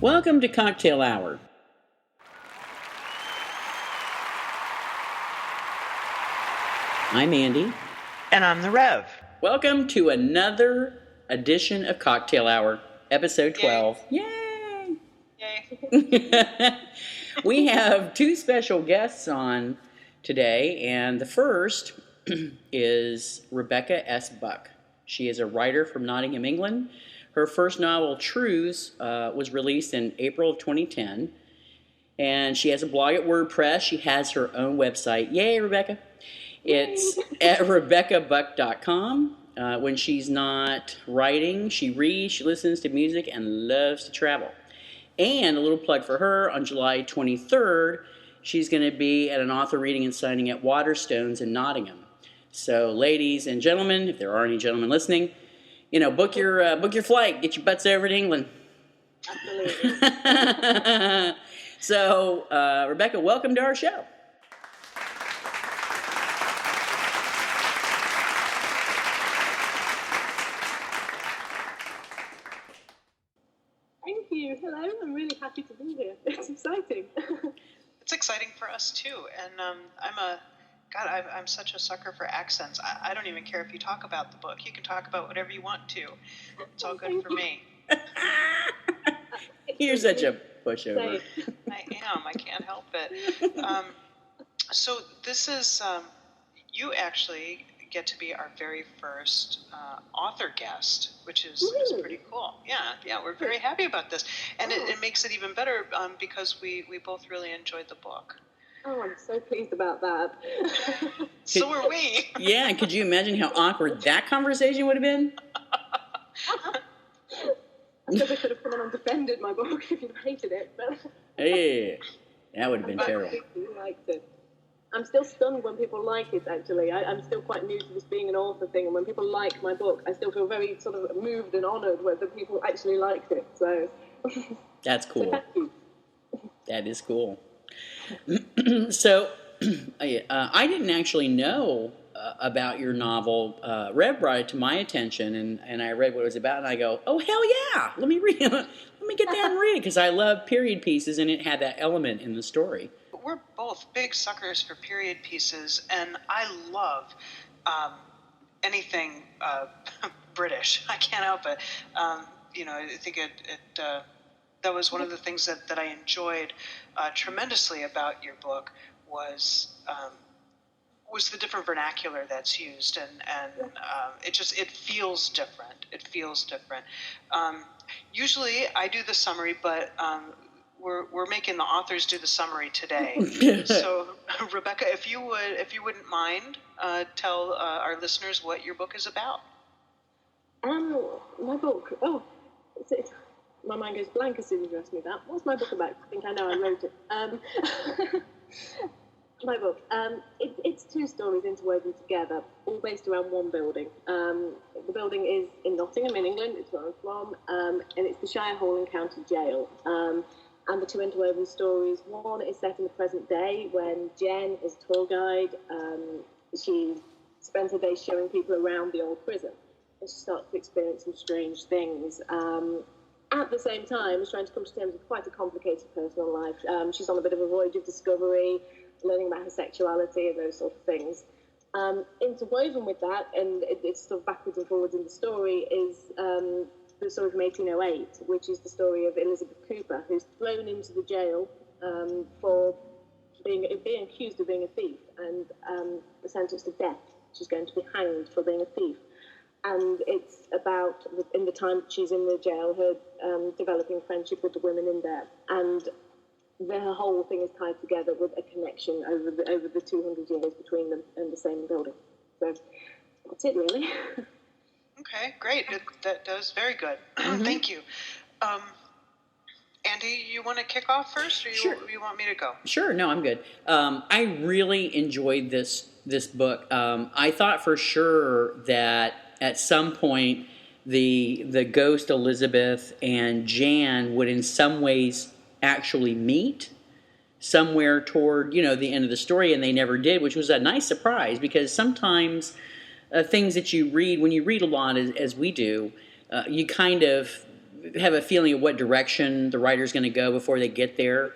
Welcome to Cocktail Hour. I'm Andy. And I'm the Rev. Welcome to another edition of Cocktail Hour, episode 12. Yay! We have two special guests on today, and the first is Rebecca S. Buck. She is a writer from Nottingham, England. Her first novel, Truths, was released in April of 2010, and she has a blog at WordPress. She has her own website. Yay, Rebecca! It's at RebeccaBuck.com. When she's not writing, she reads, she listens to music, and loves to travel. And a little plug for her, on July 23rd, she's going to be at an author reading and signing at Waterstones in Nottingham. So, ladies and gentlemen, if there are any gentlemen listening, book your flight, get your butts over to England. Absolutely. So, Rebecca, welcome to our show. Thank you. Hello. I'm really happy to be here. It's exciting. It's exciting for us too. And I'm such a sucker for accents. I don't even care if you talk about the book. You can talk about whatever you want to. It's all good for me. You're such a pushover. I am. I can't help it. So this is, you actually get to be our very first author guest, which is pretty cool. Yeah, we're very happy about this. And it makes it even better because we both really enjoyed the book. Oh, I'm so pleased about that. So are we. Yeah, could you imagine how awkward that conversation would have been? I suppose I could have come on and defended my book if you hated it. But Hey, that would have been terrible. I really liked it. I'm still stunned when people like it, actually. I'm still quite new to this being an author thing, and when people like my book, I still feel very sort of moved and honoured when the people actually liked it. So That's cool. So thank you. That is cool. So, I didn't actually know about your novel. Rev brought it to my attention, and I read what it was about, and I go, oh, hell yeah! Let me read it. Let me get down and read it, because I love period pieces, and it had that element in the story. We're both big suckers for period pieces, and I love anything British. I can't help it. I think that was one of the things that I enjoyed tremendously about your book was the different vernacular that's used, and it feels different. It feels different. Usually I do the summary, but we're making the authors do the summary today. So, Rebecca, if you wouldn't mind, tell our listeners what your book is about. My book. Oh, my mind goes blank as soon as you ask me that. What's my book about? I think I know I wrote it. My book. It's two stories interwoven together, all based around one building. The building is in Nottingham, in England. It's where I'm from, and it's the Shire Hall and County Jail. And the two interwoven stories. One is set in the present day when Jen is a tour guide. She spends her days showing people around the old prison, and she starts to experience some strange things. At the same time, she's trying to come to terms with quite a complicated personal life. She's on a bit of a voyage of discovery, learning about her sexuality and those sort of things. Interwoven with that, and it's sort of backwards and forwards in the story, is the story from 1808, which is the story of Elizabeth Cooper, who's thrown into the jail for being accused of being a thief and sentenced to death. She's going to be hanged for being a thief. And it's about, in the time she's in the jail, her developing friendship with the women in there. And her whole thing is tied together with a connection over the 200 years between them in the same building. So that's it, really. Okay, great. That was very good. Mm-hmm. Thank you. Andy, you want to kick off first, or Sure. you want me to go? Sure, no, I'm good. I really enjoyed this book. I thought for sure that at some point the ghost Elizabeth and Jan would in some ways actually meet somewhere toward, the end of the story, and they never did, which was a nice surprise, because sometimes things that you read, when you read a lot as we do, you kind of have a feeling of what direction the writer's going to go before they get there.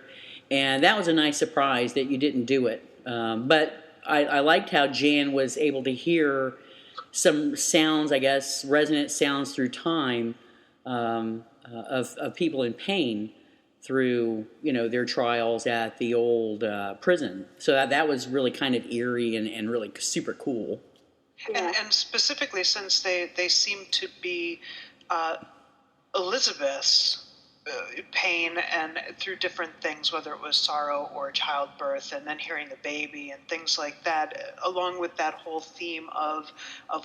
And that was a nice surprise that you didn't do it. But I liked how Jan was able to hear some sounds, I guess, resonant sounds through time of people in pain through, their trials at the old prison. So that was really kind of eerie and really super cool. Yeah. And specifically, since they seem to be Elizabeth's pain and through different things, whether it was sorrow or childbirth, and then hearing the baby and things like that, along with that whole theme of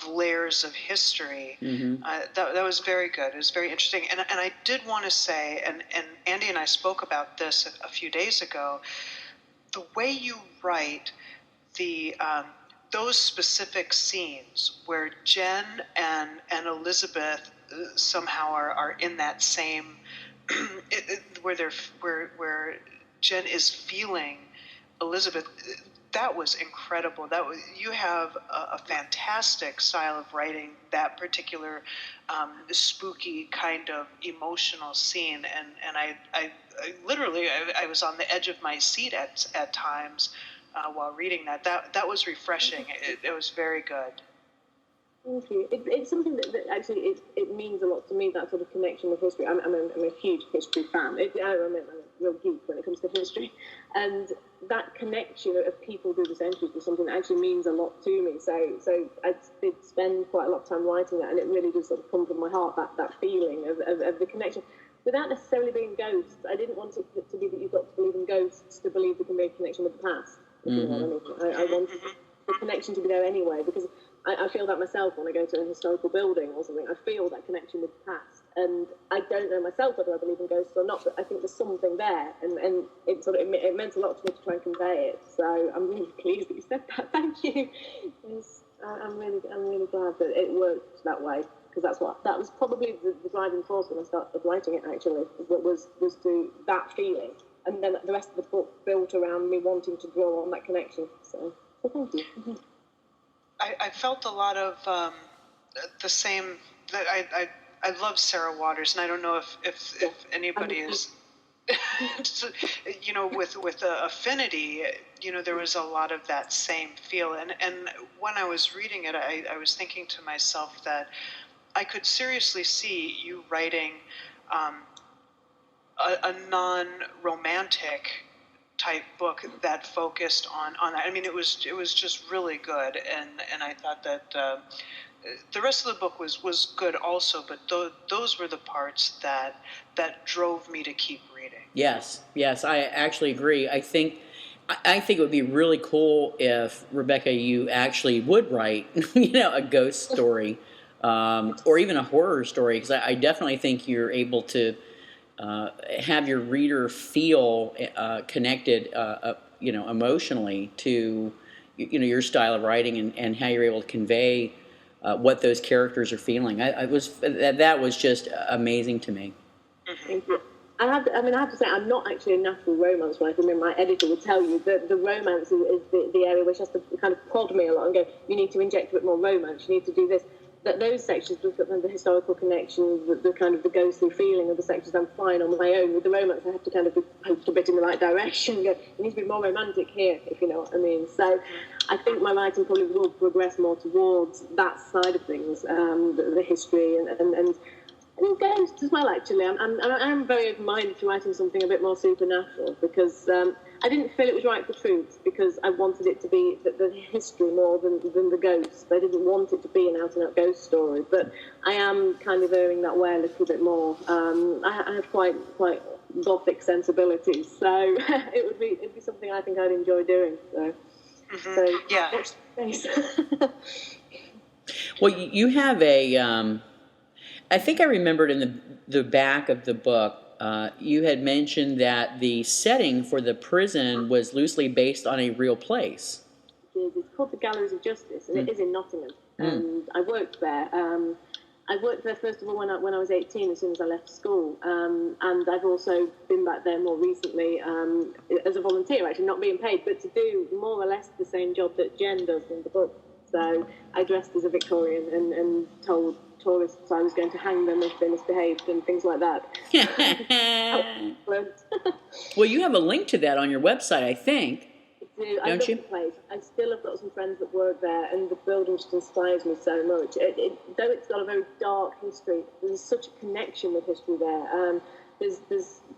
layers of history. Mm-hmm. That was very good. It was very interesting. And I did want to say, and Andy and I spoke about this a few days ago, the way you write those specific scenes where Jen and Elizabeth somehow are in that same where Jen is feeling Elizabeth, that was incredible. You have a fantastic style of writing that particular spooky kind of emotional scene, and I literally was on the edge of my seat at times while reading that. That was refreshing. It was very good. Thank you. It's something that actually it means a lot to me, that sort of connection with history. I'm a huge history fan. I'm a real geek when it comes to history. And that connection of people through the centuries is something that actually means a lot to me. So I did spend quite a lot of time writing that, and it really does sort of come from my heart, that feeling of the connection. Without necessarily being ghosts, I didn't want it to be that you've got to believe in ghosts to believe there can be a connection with the past. Mm-hmm. You know what I mean? I wanted the connection to be there anyway, because I feel that myself when I go to a historical building or something. I feel that connection with the past, and I don't know myself whether I believe in ghosts or not, but I think there's something there, and it meant a lot to me to try and convey it. So I'm really pleased that you said that. Thank you. I'm really glad that it worked that way, because that was probably the driving force when I started writing it. Actually, was to that feeling, and then the rest of the book built around me wanting to draw on that connection. So thank you. Mm-hmm. I felt a lot of the same. I love Sarah Waters, and I don't know if anybody is, with affinity. There was a lot of that same feel, and when I was reading it, I was thinking to myself that I could seriously see you writing a non-romantic type book that focused on that. I mean, it was just really good, and I thought that the rest of the book was good also, but those were the parts that drove me to keep reading. Yes, I actually agree. I think it would be really cool if, Rebecca, you actually would write a ghost story or even a horror story, because I definitely think you're able to have your reader feel connected, emotionally to, your style of writing and how you're able to convey what those characters are feeling. That was just amazing to me. Thank you. I have to say, I'm not actually a natural romance writer. I mean, my editor would tell you that the romance is the area which has to kind of prod me a lot and go, you need to inject a bit more romance, you need to do this. That those sections, the historical connection, the kind of the ghostly feeling of the sections, I'm fine on my own. With the romance, I have to kind of be poked a bit in the right direction. Go, you need to be more romantic here, if you know what I mean. So I think my writing probably will progress more towards that side of things, the history and ghosts as well. Actually, I'm very open-minded to writing something a bit more supernatural, because I didn't feel it was right for Truth, because I wanted it to be the history more than the ghosts. I didn't want it to be an out-and-out ghost story, but I am kind of erring that way a little bit more. I have quite gothic sensibilities, so it'd be something I think I'd enjoy doing. So, yeah. Watch the space. Well, you have a. I think I remembered in the back of the book, you had mentioned that the setting for the prison was loosely based on a real place. It's called the Galleries of Justice, and it is in Nottingham. And I worked there. I worked there first of all when I was 18, as soon as I left school, and I've also been back there more recently as a volunteer, actually not being paid, but to do more or less the same job that Jen does in the book. So I dressed as a Victorian and told tourists I was going to hang them if they misbehaved and things like that. Well, you have a link to that on your website, I think. I love the place. I still have got some friends that work there, and the building just inspires me so much. Though it's got a very dark history, there's such a connection with history there. There's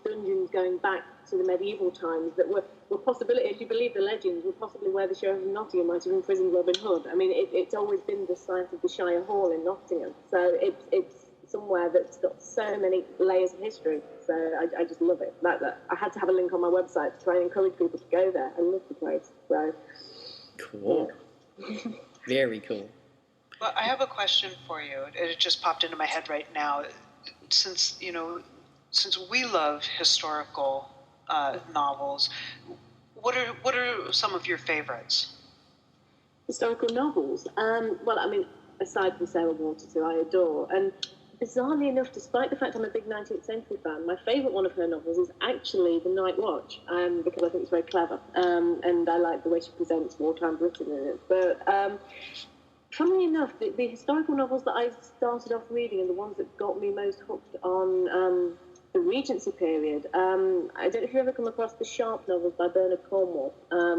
dungeons going back to the medieval times that were possibly, if you believe the legends, were possibly where the Sheriff of Nottingham might have imprisoned Robin Hood. I mean, it's always been the site of the Shire Hall in Nottingham, so it's somewhere that's got so many layers of history. So I just love it. I had to have a link on my website to try and encourage people to go there. I love the place. So cool. Yeah. Very cool. Well, I have a question for you. It just popped into my head right now. Since we love historical novels, what are some of your favorites? Historical novels? Well, I mean, aside from Sarah Waters, who I adore, and bizarrely enough, despite the fact I'm a big 19th century fan, my favourite one of her novels is actually The Night Watch, because I think it's very clever, and I like the way she presents wartime Britain in it. But funnily enough, the historical novels that I started off reading and the ones that got me most hooked on the Regency period, I don't know if you've ever come across the Sharp novels by Bernard Cornwell.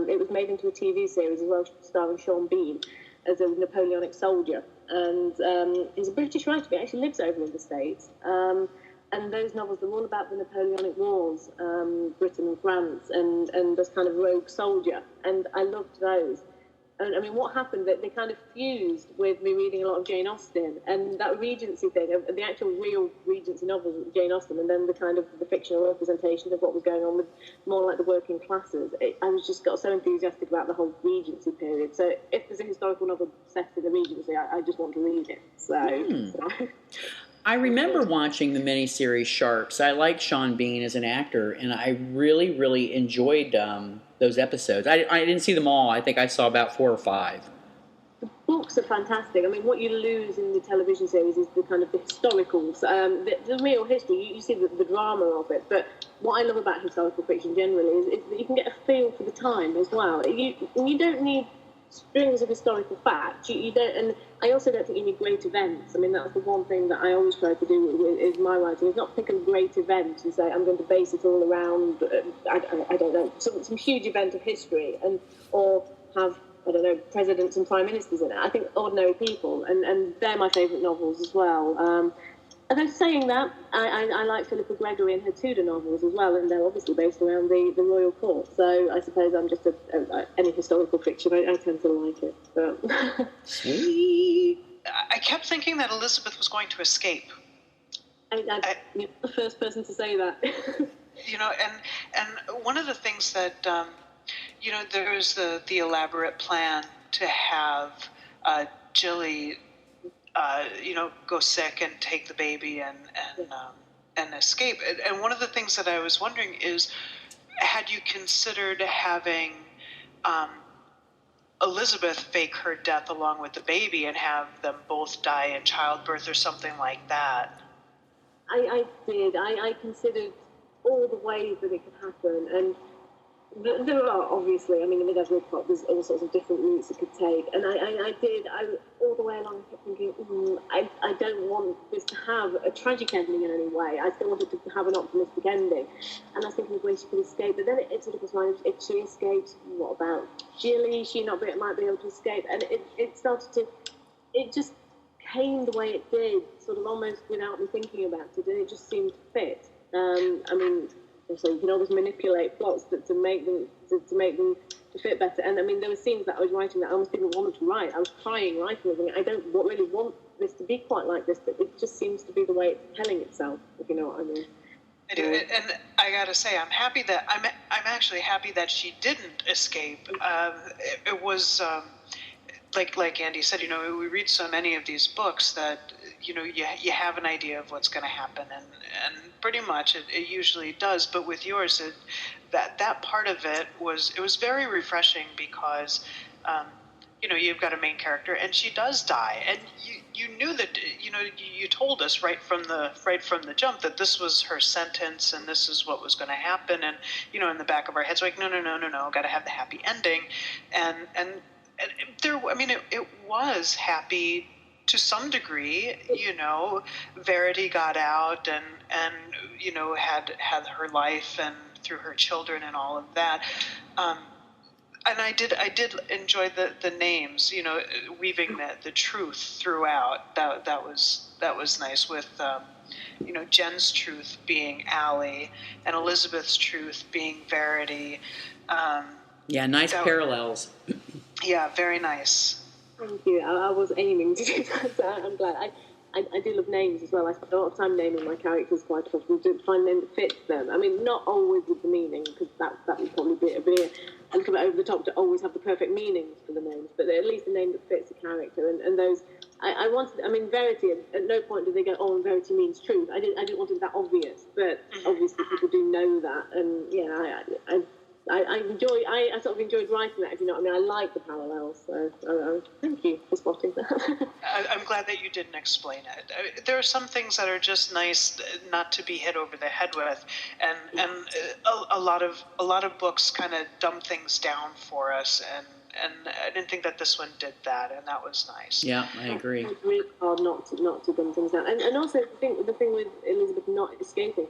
It was made into a TV series as well, starring Sean Bean as a Napoleonic soldier. And he's a British writer, but he actually lives over in the States. And those novels, they're all about the Napoleonic Wars, Britain and France, and this kind of rogue soldier. And I loved those. And I mean, what happened, that they kind of fused with me reading a lot of Jane Austen, and that Regency thing, the actual real Regency novels of Jane Austen, and then the kind of the fictional representation of what was going on with more like the working classes. I was just got so enthusiastic about the whole Regency period. So if there's a historical novel set in the Regency, I just want to read it. So. I remember watching the miniseries Sharps. I like Sean Bean as an actor, and I really, really enjoyed those episodes. I didn't see them all. I think I saw about 4 or 5. The books are fantastic. I mean, what you lose in the television series is the kind of the historicals, the real history. You see the drama of it. But what I love about historical fiction generally is that you can get a feel for the time as well. You don't need strings of historical facts. You don't, and I also don't think you need great events. I mean, that's the one thing that I always try to do with my writing, is not pick a great event and say I'm going to base it all around I don't know, some huge event of history, or have, I don't know, presidents and prime ministers in it. I think ordinary people, and they're my favourite novels as well. Although saying that, I like Philippa Gregory and her Tudor novels as well, and they're obviously based around the royal court. So I suppose I'm just any historical fiction, I tend to like it. But. Sweet. I kept thinking that Elizabeth was going to escape. You're the first person to say that. And one of the things that there's the elaborate plan to have Jilly go sick and take the baby and escape. And one of the things that I was wondering is, had you considered having Elizabeth fake her death along with the baby and have them both die in childbirth or something like that? I did. I considered all the ways that it could happen, and there are, obviously, I mean, with every plot, there's all sorts of different routes it could take, and I all the way along, kept thinking, I don't want this to have a tragic ending in any way. I still want it to have an optimistic ending, and I was thinking of ways she could escape, but then it sort of was like, if she escapes, what about Jilly? Might be able to escape, and it just came the way it did, sort of almost without me thinking about it, and it just seemed to fit. I mean, so you can always manipulate plots to make them to fit better. And I mean, there were scenes that I was writing that I almost didn't want to write. I was crying writing them. I don't really want this to be quite like this, but it just seems to be the way it's telling itself, if you know what I mean. I do, and I gotta say, I'm actually happy that she didn't escape. It was like Andy said, we read so many of these books that you have an idea of what's going to happen, and pretty much it usually does. But with yours, that part of it was very refreshing, because you've got a main character and she does die, and you knew that you told us right from the jump that this was her sentence and this is what was going to happen, and in the back of our heads, like no, got to have the happy ending, and there, I mean, it was happy to some degree, Verity got out and had her life and through her children and all of that. And I did enjoy the names, weaving the truth throughout. That was nice with, Jen's truth being Allie and Elizabeth's truth being Verity. Yeah, nice parallels. Yeah, very nice. Thank you. I was aiming to do that, so I'm glad. I do love names as well. I spend a lot of time naming my characters quite often to find a name that fits them. I mean, not always with the meaning, because that would probably be a little bit over the top to always have the perfect meanings for the names, but at least a name that fits the character. And those, I wanted, Verity, at no point did they go, oh, and Verity means truth. I didn't want it that obvious, but obviously people do know that. And yeah, I sort of enjoyed writing that, if you know what I mean. I like the parallels, so thank you for spotting that. I'm glad that you didn't explain it. There are some things that are just nice not to be hit over the head with, and a lot of books kind of dumb things down for us, and I didn't think that this one did that, and that was nice. Yeah, I agree. It's really hard not to dumb things down, and also the thing with Elizabeth not escaping.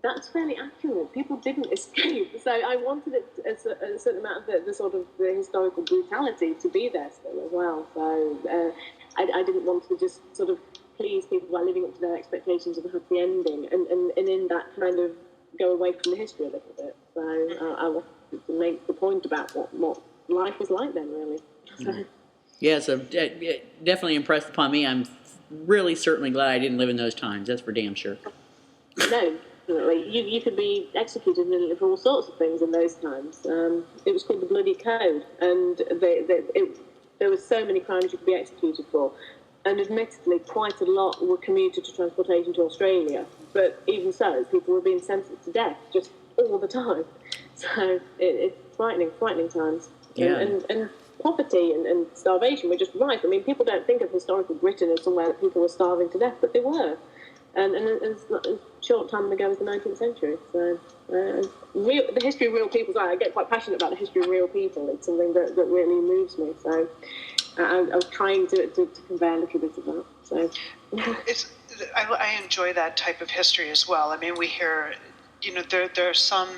That's fairly accurate. People didn't escape, so I wanted a certain amount of the sort of the historical brutality to be there still as well. So I didn't want to just sort of please people by living up to their expectations of a happy ending, and in that kind of go away from the history a little bit. So I wanted to make the point about what life was like then, really. So. Yeah, so definitely impressed upon me. I'm really certainly glad I didn't live in those times. That's for damn sure. No. You could be executed for all sorts of things in those times. It was called the Bloody Code, and there were so many crimes you could be executed for. And admittedly, quite a lot were commuted to transportation to Australia. But even so, people were being sentenced to death just all the time. So it's frightening times. Yeah. And poverty and starvation were just rife. I mean, people don't think of historical Britain as somewhere that people were starving to death, but they were. And it's not a short time ago was the 19th century. So the history of real people, I get quite passionate about the history of real people. It's something that really moves me. So I was trying to convey a little bit of that. So I enjoy that type of history as well. I mean, we hear, there are some,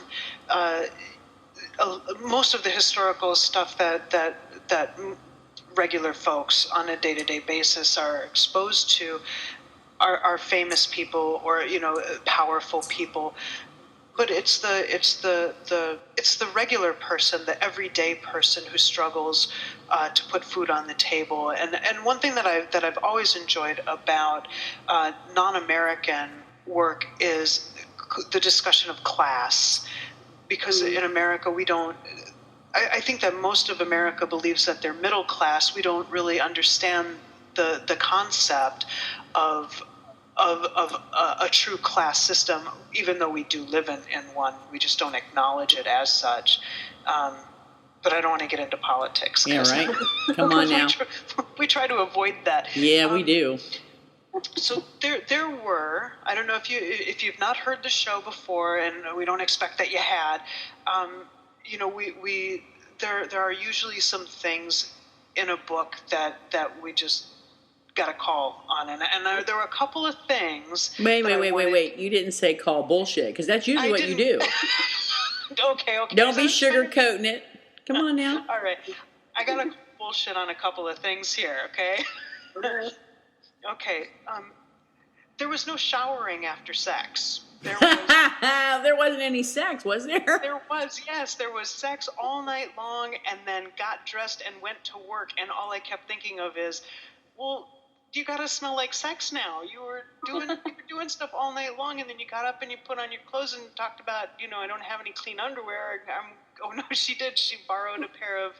most of the historical stuff that regular folks on a day-to-day basis are exposed to are famous people or powerful people, but it's the regular person, the everyday person who struggles to put food on the table. And one thing that I've always enjoyed about non-American work is the discussion of class, because in America we don't. I think that most of America believes that they're middle class. We don't really understand the concept of a true class system, even though we do live in one. We just don't acknowledge it as such. But I don't want to get into politics. Yeah, right. Come on now. We try to avoid that. Yeah, we do. So there were. I don't know if you've not heard the show before, and we don't expect that you had. There are usually some things in a book that we just got a call on, and there were a couple of things. Wait! You didn't say call bullshit, because that's usually what you do. Okay. Don't be sugarcoating it. Come on now. All right, I got to bullshit on a couple of things here. Okay. Okay. There was no showering after sex. There wasn't any sex, was there? There was, yes. There was sex all night long, and then got dressed and went to work. And all I kept thinking of is, well, you gotta smell like sex now. You were doing stuff all night long, and then you got up and you put on your clothes and talked about, I don't have any clean underwear. Oh no, she did. She borrowed a pair of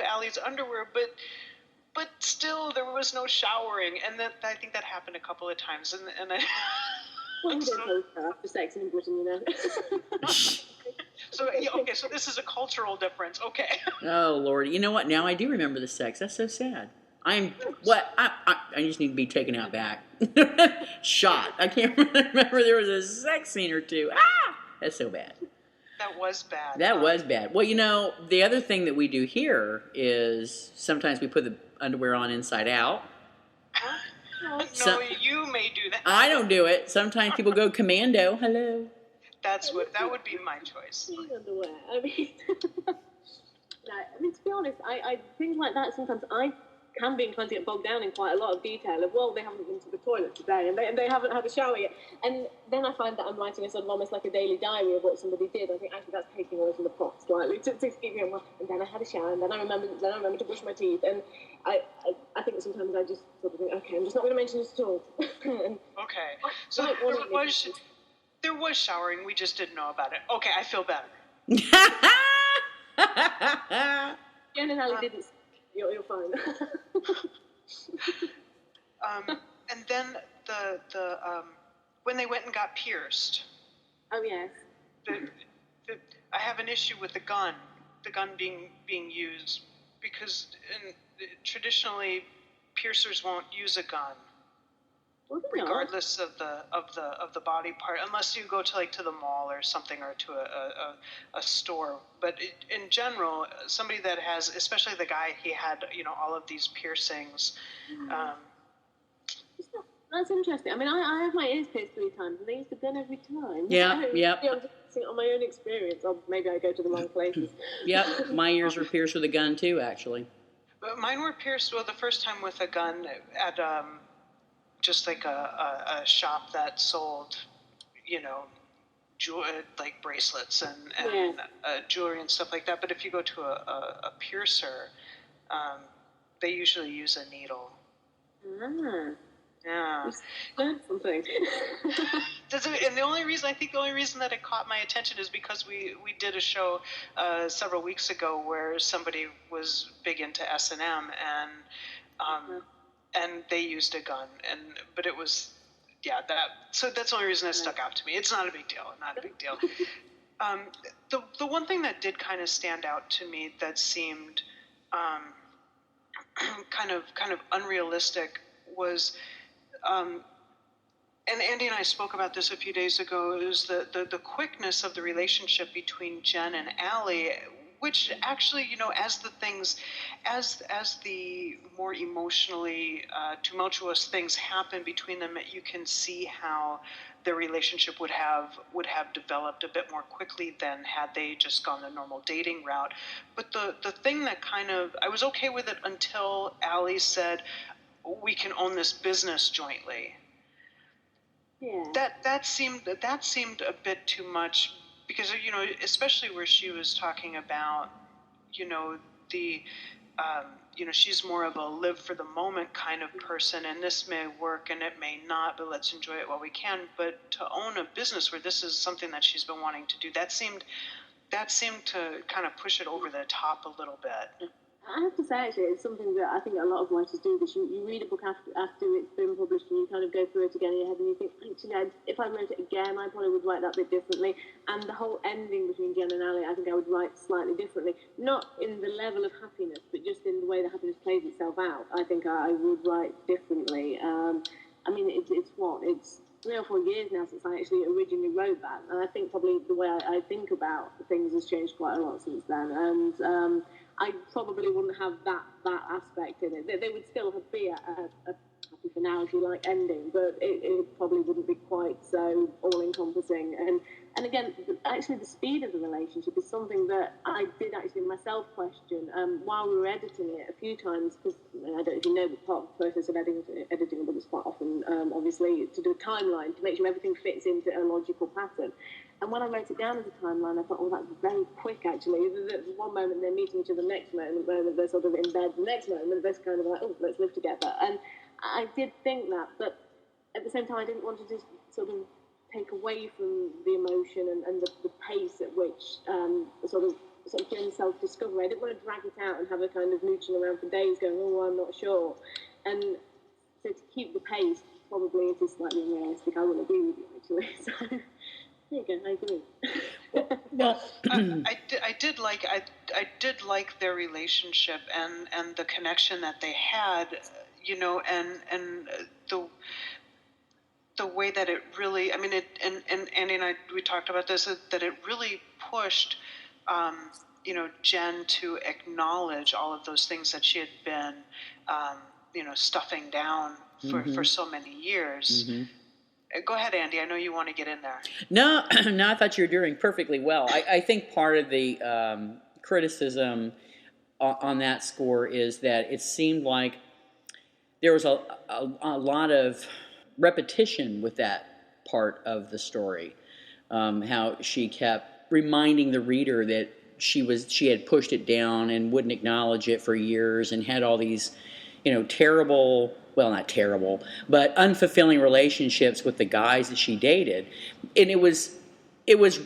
Allie's underwear, but still there was no showering, and I think that happened a couple of times, and I. Well, you don't host after sex in Britain, So this is a cultural difference. Okay. Oh Lord, you know what? Now I do remember the sex. That's so sad. I just need to be taken out back. Shot. I can't remember there was a sex scene or two. That's so bad. That was bad. That was bad. Well, the other thing that we do here is sometimes we put the underwear on inside out. No, you may do that. I don't do it. Sometimes people go commando. Hello. That would be my choice. Underwear. I mean, to be honest, I things like that sometimes I can be inclined to get bogged down in quite a lot of detail of, well, they haven't been to the toilet today and they haven't had a shower yet. And then I find that I'm writing a sort of almost like a daily diary of what somebody did. I think actually that's taking away from the plot slightly to keep going, well, and then I had a shower and then I remember to brush my teeth. And I think sometimes I just sort of think, okay, I'm just not going to mention this at all. Okay. So there was showering, we just didn't know about it. Okay, I feel better. Jen and Ali didn't. You're fine. And then the when they went and got pierced. Oh yes. I have an issue with the gun being used because traditionally piercers won't use a gun. Regardless of the body part, unless you go to the mall or something, or to a store. But in general, somebody that has, especially the guy, he had all of these piercings. That's interesting. I mean, I have my ears pierced 3 times, and they use the gun every time. Yeah, yeah. I'm just on my own experience. Or maybe I go to the wrong places. Yep, my ears were pierced with a gun too, actually. But mine were pierced the first time with a gun at just like a shop that sold, like bracelets and jewelry and stuff like that. But if you go to a piercer, they usually use a needle. Ah. Yeah. Learned something. And the only reason that it caught my attention is because we did a show several weeks ago where somebody was big into S&M and they used a gun, but it was, so that's the only reason it stuck out to me. It's not a big deal, The one thing that did kind of stand out to me that seemed kind of unrealistic was, and Andy and I spoke about this a few days ago, is the quickness of the relationship between Jen and Allie, which actually, as the more emotionally tumultuous things happen between them, you can see how their relationship would have developed a bit more quickly than had they just gone the normal dating route. But the thing that I was okay with it until Allie said, we can own this business jointly. Yeah. That seemed a bit too much, because especially where she was talking about the she's more of a live for the moment kind of person, and this may work and it may not, but let's enjoy it while we can. But to own a business where this is something that she's been wanting to do, that seemed to kind of push it over the top a little bit. I have to say, actually, it's something that I think a lot of writers do. This, you read a book after it's been published, and you kind of go through it again in your head, and you think, actually, if I wrote it again, I probably would write that bit differently. And the whole ending between Jen and Ali, I think I would write slightly differently. Not in the level of happiness, but just in the way the happiness plays itself out. I think I would write differently. I mean, it's 3 or 4 years now since I actually originally wrote that, and I think probably the way I think about things has changed quite a lot since then. And I probably wouldn't have that aspect in it. There would still be a happy finality like ending, but it probably wouldn't be quite so all-encompassing. And again, actually the speed of the relationship is something that I did actually myself question while we were editing it a few times, because I don't know if you know, but part of the process of editing a book is quite often, obviously, to do a timeline, to make sure everything fits into a logical pattern. And when I wrote it down as a timeline, I thought, oh, that's very quick, actually. There's one moment they're meeting each other, the next moment they're sort of in bed, the next moment they're kind of like, oh, let's live together. And I did think that, but at the same time, I didn't want to just sort of take away from the emotion and the pace at which sort of Jen's self-discovery. I didn't want to drag it out and have her kind of mooching around for days going, oh, I'm not sure. And so to keep the pace, probably it is slightly unrealistic. I wouldn't agree with you, actually. So there you go, I agree. Well, I did like their relationship and the connection that they had, and the way that it really, I mean, and Andy and I, we talked about this, that it really pushed, Jen to acknowledge all of those things that she had been stuffing down for so many years. Mm-hmm. Go ahead, Andy. I know you want to get in there. No, no, I thought you were doing perfectly well. I think part of the criticism on that score is that it seemed like there was a lot of repetition with that part of the story. How she kept reminding the reader that she had pushed it down and wouldn't acknowledge it for years, and had all these, terrible, well, not terrible, but unfulfilling relationships with the guys that she dated. And it was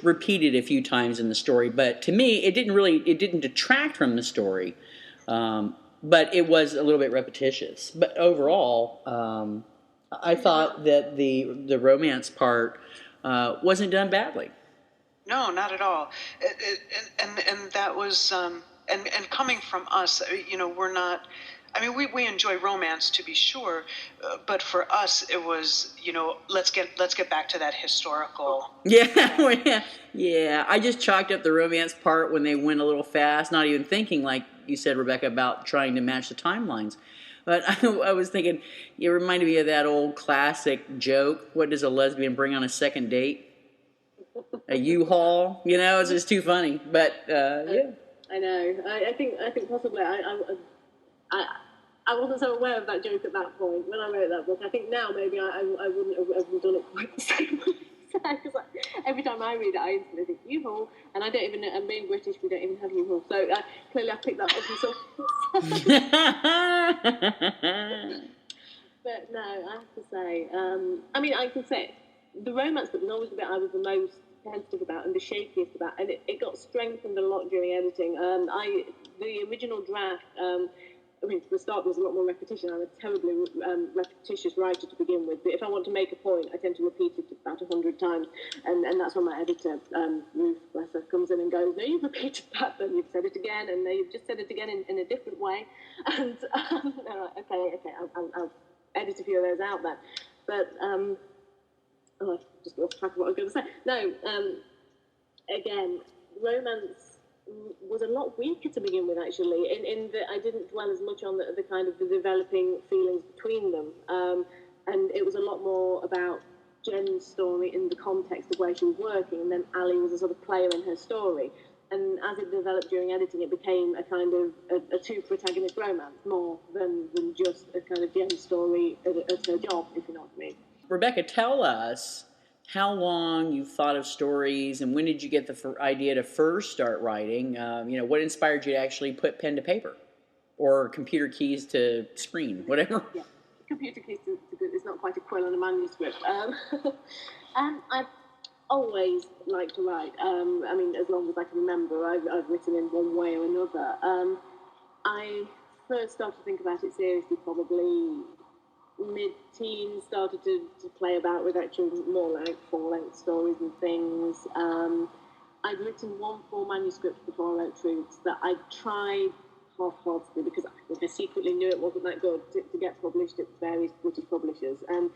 repeated a few times in the story, but to me, it didn't detract from the story. But it was a little bit repetitious. But overall, I thought that the romance part wasn't done badly. No, not at all. And that was and coming from us, we're not. I mean, we enjoy romance to be sure, but for us it was, let's get back to that historical. Yeah. I just chalked up the romance part when they went a little fast, not even thinking, like you said, Rebecca, about trying to match the timelines. But I was thinking, it reminded me of that old classic joke. What does a lesbian bring on a second date? A U-Haul, it's just too funny. But yeah, I know. I think possibly I wasn't so aware of that joke at that point when I wrote that book. I think now maybe I wouldn't have done it quite the same way. Because every time I read it, I instantly think U-Haul, and I don't even know. And being British, we don't even have U-Haul. So clearly, I picked that up from something. But no, I have to say, I can say the romance book was always the bit I was the most tentative about and the shakiest about, and it got strengthened a lot during editing. The original draft. For the start, there's a lot more repetition. I'm a terribly repetitious writer to begin with. But if I want to make a point, I tend to repeat it about 100 times. And that's when my editor, Ruth, bless her, comes in and goes, no, you've repeated that, then you've said it again, and you've just said it again in a different way. And, okay, I'll edit a few of those out then. But, I just lost track of what I was going to say. No, again, romance was a lot weaker to begin with, actually, in that I didn't dwell as much on the kind of the developing feelings between them, and it was a lot more about Jen's story in the context of where she was working, and then Ali was a sort of player in her story, and as it developed during editing, it became a kind of a two-protagonist romance, more than just a kind of Jen's story at her job, if you know what I mean. Rebecca, tell us how long you've thought of stories, and when did you get the idea to first start writing? What inspired you to actually put pen to paper, or computer keys to screen, whatever? Yeah, computer keys to it's not quite a quill on a manuscript. I've always liked to write. As long as I can remember, I've written in one way or another. I first started to think about it seriously probably mid-teens, started to play about with actual more like full-length stories and things. I'd written one full manuscript before I wrote Truths that I tried half-heartedly because I secretly knew it wasn't that good to get published at various British publishers, and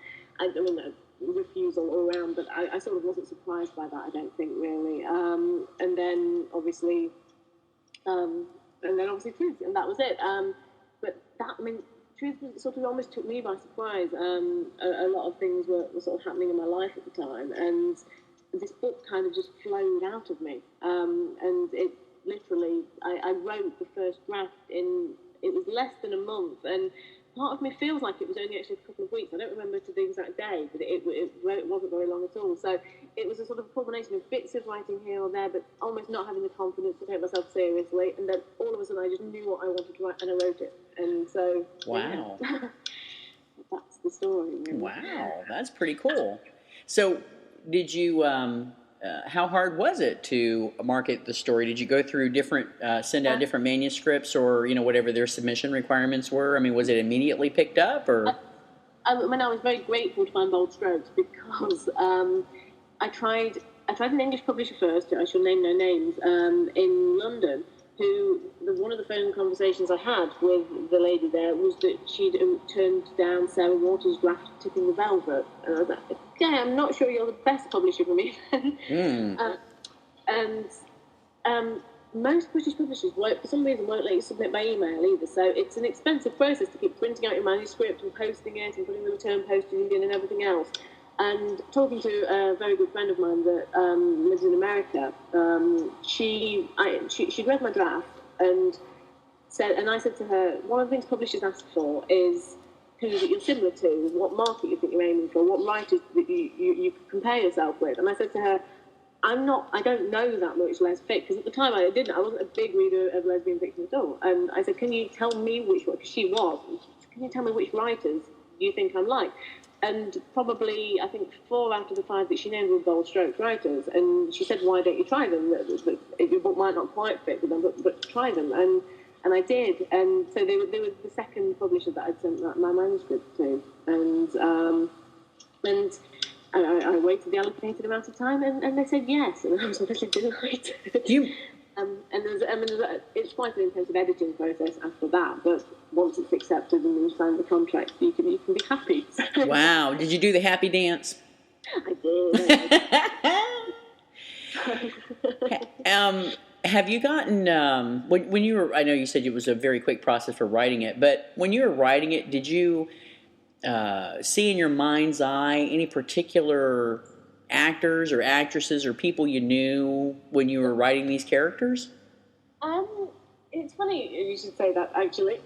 refusal all around, but I sort of wasn't surprised by that, I don't think, really. And then obviously Truths, and that was it. But that, Truth sort of almost took me by surprise. A lot of things were sort of happening in my life at the time, and this book kind of just flowed out of me. And it literally, I wrote the first draft it was less than a month, and part of me feels like it was only actually a couple of weeks. I don't remember to the exact day, but it wasn't very long at all. So it was a sort of culmination of bits of writing here or there, but almost not having the confidence to take myself seriously. And then all of a sudden I just knew what I wanted to write, and I wrote it. And so, wow. Yeah. That's the story. Really. Wow, that's pretty cool. So did you, how hard was it to market the story? Did you go through send out different manuscripts, or, whatever their submission requirements were? Was it immediately picked up, or? I was very grateful to find Bold Strokes because I tried an English publisher first, I shall name no names, in London, one of the phone conversations I had with the lady there was that she'd turned down Sarah Waters' draft Tipping the Velvet. And I was like, okay, I'm not sure you're the best publisher for me then. most British publishers won't, for some reason, won't let you submit by email either. So it's an expensive process to keep printing out your manuscript and posting it and putting the return postage in and everything else. And talking to a very good friend of mine that lives in America, she'd read my draft and I said to her, one of the things publishers ask for is who that you're similar to, what market you think you're aiming for, what writers that you compare yourself with. And I said to her, I don't know that much lesbian fiction, because at the time I wasn't a big reader of lesbian fiction at all. And I said, can you tell me because she was, can you tell me which writers you think I'm like? And probably, I think 4 out of the 5 that she named were bold stroke writers. And she said, why don't you try them? Your book might not quite fit with them, but try them. And I did. And so they were the second publisher that I'd sent my manuscript to. And I waited the allocated amount of time, and they said yes. And I was obviously delighted. It's quite an intensive editing process after that, but once it's accepted and you sign the contract, you can be happy. Wow. Did you do the happy dance? I did. Have you gotten, when you were, I know you said it was a very quick process for writing it, but when you were writing it, did you see in your mind's eye any particular actors or actresses or people you knew when you were writing these characters? It's funny you should say that, actually.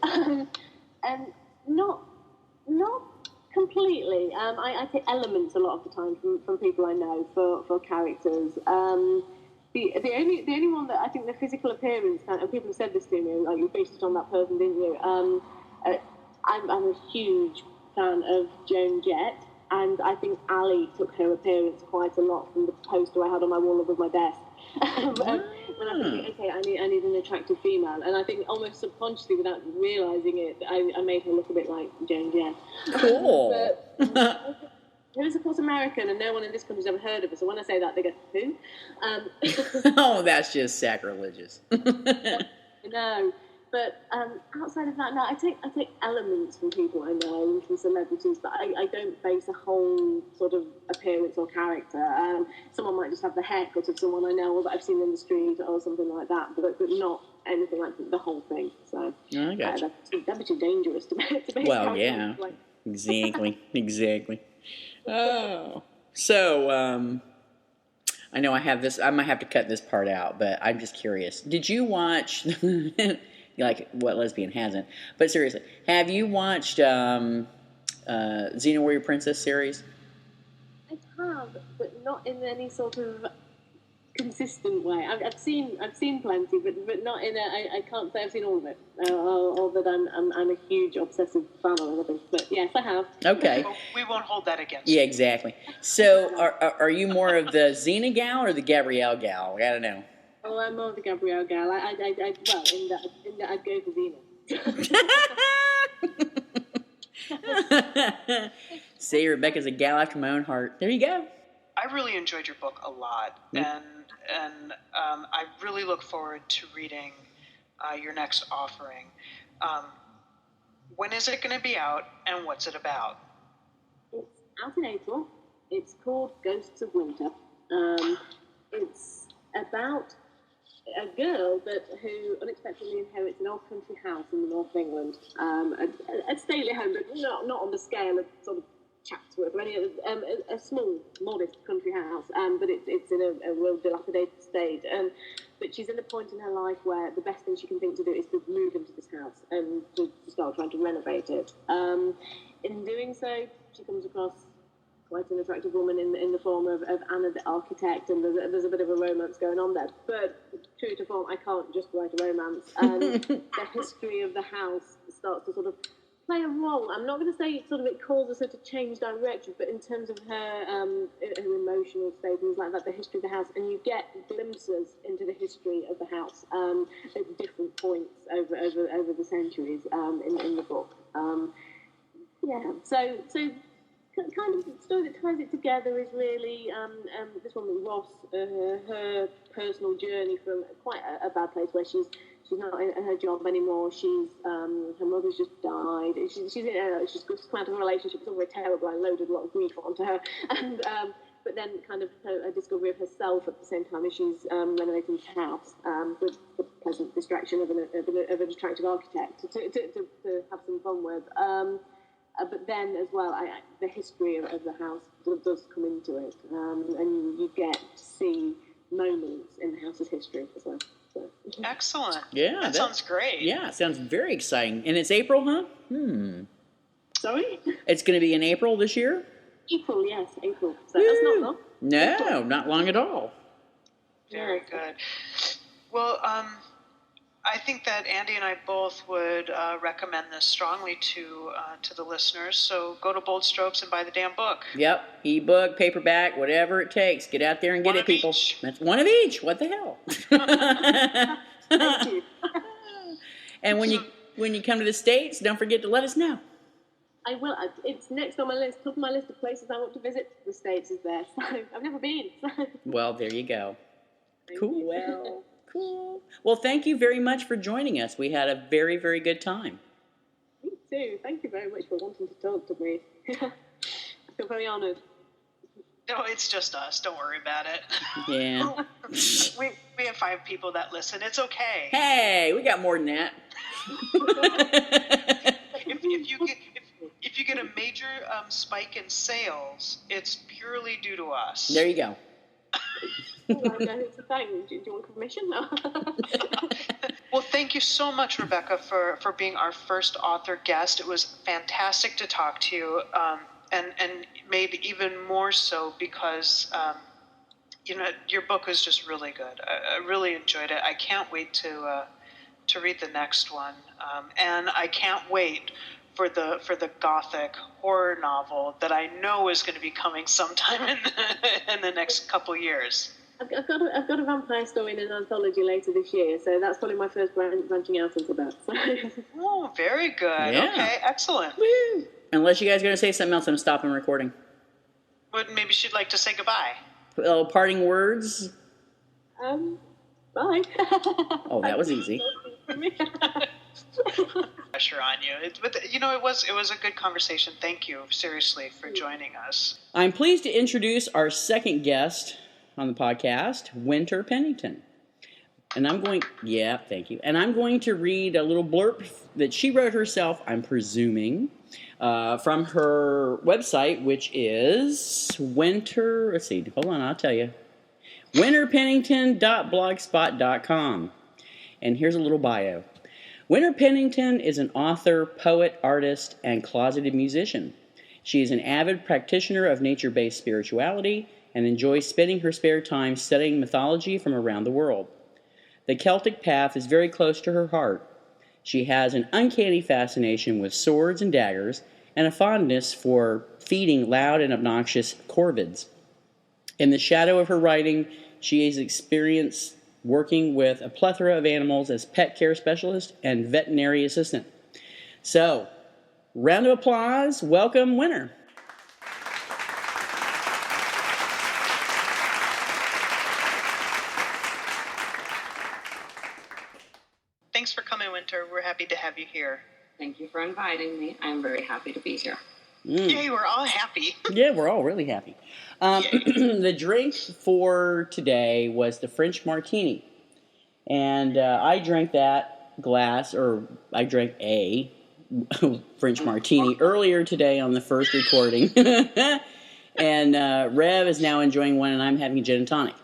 Not completely. I take elements a lot of the time from people I know for characters. The only one that I think the physical appearance, and people have said this to me, like, you based it on that person, didn't you? I'm a huge fan of Joan Jett, and I think Ali took her appearance quite a lot from the poster I had on my wall above my desk. When I think, okay, I need an attractive female, and I think almost subconsciously, without realising it, I made her look a bit like Joan Jett. Cool. Who is, of course, American, and no one in this country's ever heard of her, so when I say that, they go, who? Oh, that's just sacrilegious. No. But outside of that, no, I take elements from people I know and from celebrities, but I don't base a whole sort of appearance or character. Someone might just have the haircut of someone I know or that I've seen in the street or something like that, but not anything like the whole thing. So I gotcha. That'd be too dangerous to base. Well, yeah, like. Exactly. Oh, so I know I have this. I might have to cut this part out, but I'm just curious. Did you watch? Like, what lesbian hasn't? But seriously, have you watched Xena Warrior Princess series? I have, but not in any sort of consistent way. I've seen plenty, but not in a. I can't say I've seen all of it, or that I'm a huge obsessive fan of anything. But yes, I have. Okay. Well, we won't hold that against you. Yeah, exactly. So, are you more of the Xena gal or the Gabrielle gal? I gotta know. Oh, I'm more the Gabrielle gal. Well, in that I'd go for Xena. See, Rebecca's a gal after my own heart. There you go. I really enjoyed your book a lot, and I really look forward to reading your next offering. When is it going to be out, and what's it about? It's out in April. It's called Ghosts of Winter. It's about a girl who unexpectedly inherits an old country house in the north of England, a stately home, but not on the scale of sort of Chatsworth or any other, a small, modest country house, but it's in a real dilapidated state. But she's at a point in her life where the best thing she can think to do is to move into this house and to start trying to renovate it. In doing so, she comes across quite an attractive woman in the form of Anna the architect, and there's a bit of a romance going on there. But true to form, I can't just write a romance. And the history of the house starts to sort of play a role. I'm not going to say it causes her to change direction, but in terms of her emotional state and things like that, the history of the house, and you get glimpses into the history of the house at different points over the centuries in the book. So kind of the story that ties it together is really this woman Ross, her personal journey from quite a bad place where she's not in her job anymore. She's her mother's just died. She's just come out of a relationship that's all very terrible and loaded a lot of grief onto her, and but then kind of a discovery of herself at the same time as she's renovating the house, with the pleasant distraction of an attractive architect to have some fun with. But then as well, the history of the house does come into it, and you get to see moments in the house's history as well. So. Excellent. Yeah, that sounds great. Yeah, sounds very exciting. And it's April, huh? Sorry? It's going to be in April this year? April, yes, April. So that's not long. No, April. Not long at all. Very good. Well, I think that Andy and I both would recommend this strongly to the listeners. So go to Bold Strokes and buy the damn book. Yep, ebook, paperback, whatever it takes. Get out there and get it, people. Each. That's one of each. What the hell? Thank you. And when you come to the States, don't forget to let us know. I will. It's next on my list. Top of my list of places I want to visit. The States is there. So I've never been. Well, there you go. Thank Cool. you. Well, cool. Well, thank you very much for joining us. We had a very, very good time. Me too. Thank you very much for wanting to talk to me. I feel very honoured. No, it's just us. Don't worry about it. Yeah. we have 5 people that listen. It's okay. Hey, we got more than that. If you get a major spike in sales, it's purely due to us. There you go. It's a thing. Do you want permission? No. Well, thank you so much, Rebecca, for being our first author guest. It was fantastic to talk to you, and made even more so because your book was just really good. I really enjoyed it. I can't wait to read the next one, and I can't wait for the gothic horror novel that I know is going to be coming sometime in the next couple years. I've got a vampire story in an anthology later this year, so that's probably my first branching out into that. Oh, very good. Yeah. Okay, excellent. Woo. Unless you guys are going to say something else, I'm stopping recording. But maybe she'd like to say goodbye. Parting words? Bye. Oh, that was easy. Pressure on you. It was a good conversation. Thank you, seriously, for joining us. I'm pleased to introduce our second guest on the podcast, Winter Pennington. And thank you. And I'm going to read a little blurb that she wrote herself, I'm presuming, from her website, which is I'll tell you. winterpennington.blogspot.com. And here's a little bio. Winter Pennington is an author, poet, artist, and closeted musician. She is an avid practitioner of nature-based spirituality and enjoys spending her spare time studying mythology from around the world. The Celtic path is very close to her heart. She has an uncanny fascination with swords and daggers and a fondness for feeding loud and obnoxious corvids. In the shadow of her writing, she has experienced working with a plethora of animals as pet care specialist and veterinary assistant. So, round of applause. Welcome, Winter. Thanks for coming, Winter. We're happy to have you here. Thank you for inviting me. I'm very happy to be here. Yay, we're all happy. Yeah, we're all really happy. The drink for today was the French martini. And I drank that glass, or I drank a French martini earlier today on the first recording. And Rev is now enjoying one, and I'm having a gin and tonic.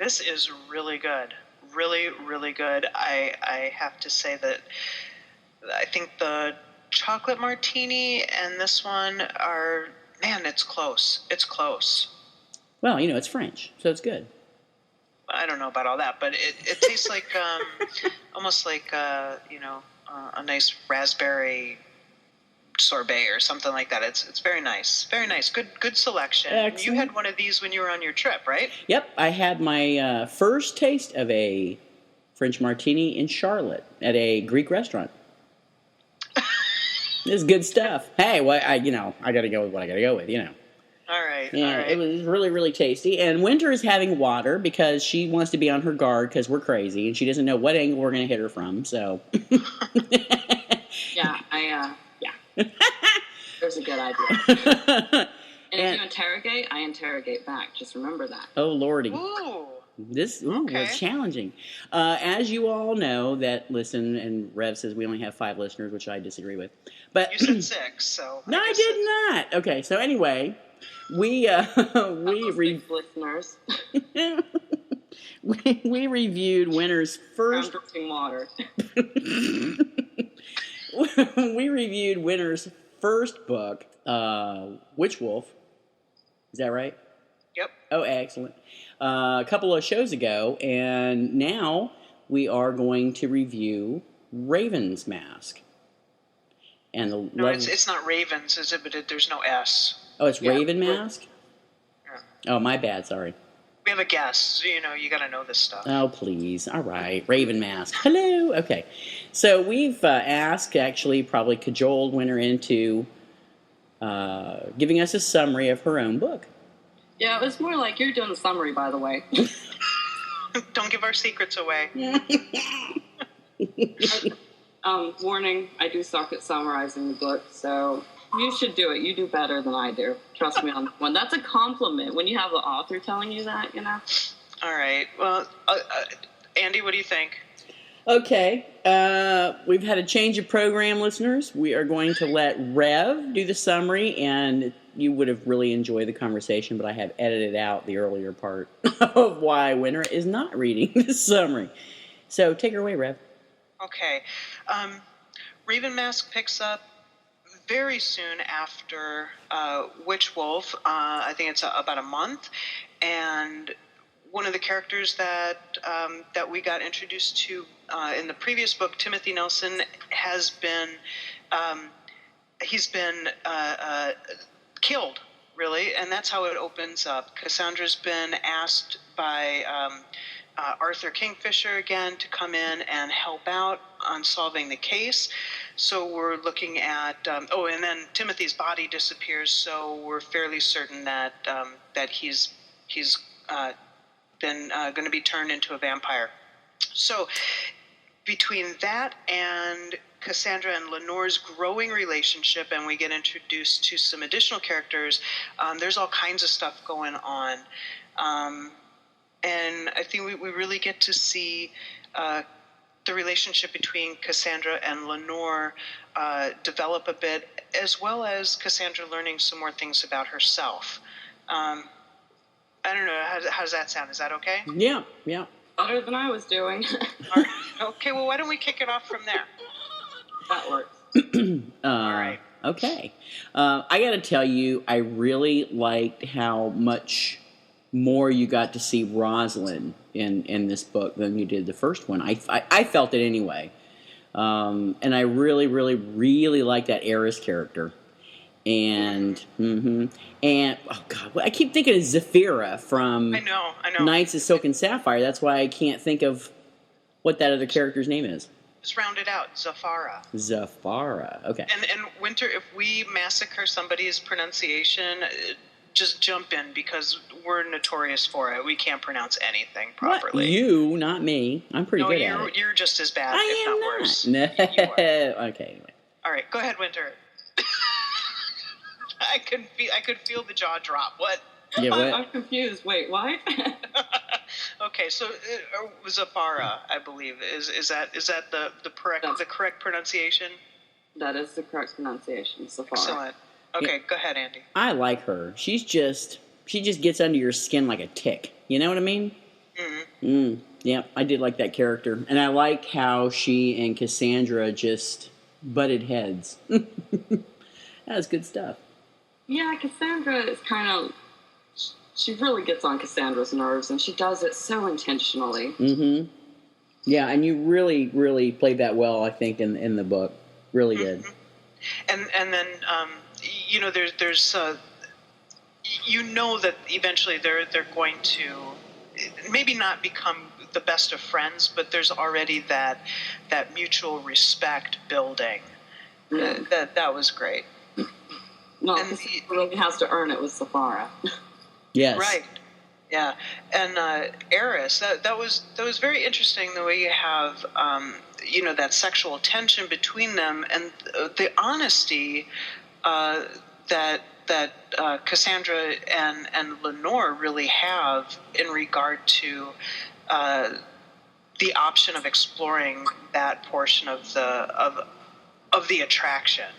This is really good. Really, really good. I have to say that I think the chocolate martini and this one are, man, it's close. It's close. Well, it's French, so it's good. I don't know about all that, but it tastes like almost like a nice raspberry sorbet or something like that. It's very nice. Very nice. Good selection. Excellent. You had one of these when you were on your trip, right? Yep, I had my first taste of a French martini in Charlotte at a Greek restaurant. It's good stuff. Hey, I got to go with what I got to go with, All right. Yeah, all right. It was really, really tasty. And Winter is having water because she wants to be on her guard because we're crazy and she doesn't know what angle we're going to hit her from. So, Yeah, there's a good idea. And if you interrogate, I interrogate back. Just remember that. Oh, Lordy. Ooh. This was challenging. As you all know that listen, and Rev says we only have 5 listeners, which I disagree with. But you said 6, so no, I did not. Okay, so anyway, we listeners. we reviewed Winter's first. I'm drinking water. We reviewed Winter's first book, Witch Wolf. Is that right? Yep. Oh, excellent. A couple of shows ago, and now we are going to review Raven's Mask. And it's not Ravens, is it? But there's no S. Oh, it's Raven Mask? Yeah. Oh, my bad, sorry. We have a guest, you got to know this stuff. Oh, please. All right, Raven Mask. Hello. Okay. So we've asked, actually, probably cajoled Winter into giving us a summary of her own book. Yeah, it was more like you're doing the summary, by the way. Don't give our secrets away. Warning, I do suck at summarizing the book, so you should do it. You do better than I do. Trust me on that one. That's a compliment when you have the author telling you that, All right. Well, Andy, what do you think? Okay. We've had a change of program, listeners. We are going to let Rev do the summary, and you would have really enjoyed the conversation, but I have edited out the earlier part of why Winter is not reading the summary. So take her away, Rev. Okay. Raven Mask picks up very soon after Witch Wolf. I think it's about a month. And one of the characters that we got introduced to in the previous book, Timothy Nelson, has been killed, really, and that's how it opens up. Cassandra's been asked by Arthur Kingfisher again to come in and help out on solving the case. So we're looking at and then Timothy's body disappears. So we're fairly certain that he's been going to be turned into a vampire. So between that and Cassandra and Lenore's growing relationship, and we get introduced to some additional characters, there's all kinds of stuff going on. And I think we really get to see the relationship between Cassandra and Lenore develop a bit, as well as Cassandra learning some more things about herself. I don't know. How does that sound? Is that okay? Yeah. Better than I was doing. All right. Okay, well, why don't we kick it off from there? That works. All right. Okay. I got to tell you, I really liked how much more you got to see Rosalind in this book than you did the first one. I felt it anyway. And I really, really, really like that Eris character. And oh god, I keep thinking of Zephyra from I know. Knights of Silk and Sapphire. That's why I can't think of what that other character's name is. Just round it out, Zafara. Okay. And Winter, if we massacre somebody's pronunciation, just jump in, because we're notorious for it. We can't pronounce anything properly. What? You, not me. I'm pretty good at it. You're just as bad, I if am not not worse. No. You are. Okay. Anyway. All right, go ahead, Winter. I could feel the jaw drop. What? Yeah, what? I'm confused. Wait, what? Okay, so Zafara, I believe, is that the correct pronunciation? That is the correct pronunciation. Zafara. Excellent. Okay, Yeah. Go ahead, Andy. I like her. She just gets under your skin like a tick. You know what I mean? Mm-hmm. Yeah, I did like that character, and I liked how she and Cassandra just butted heads. That was good stuff. Yeah, Cassandra is kind of... She really gets on Cassandra's nerves, and she does it so intentionally. Mm-hmm. Yeah, and you really, really played that well, I think, in the book. Really did. And then there's that eventually they're going to maybe not become the best of friends, but there's already that mutual respect building. That was great. No, he really has to earn it with Zafara. Yes. Right. Yeah. And Eris, that was very interesting, the way you have that sexual tension between them, and the honesty that that Cassandra and Lenore really have in regard to the option of exploring that portion of the attraction.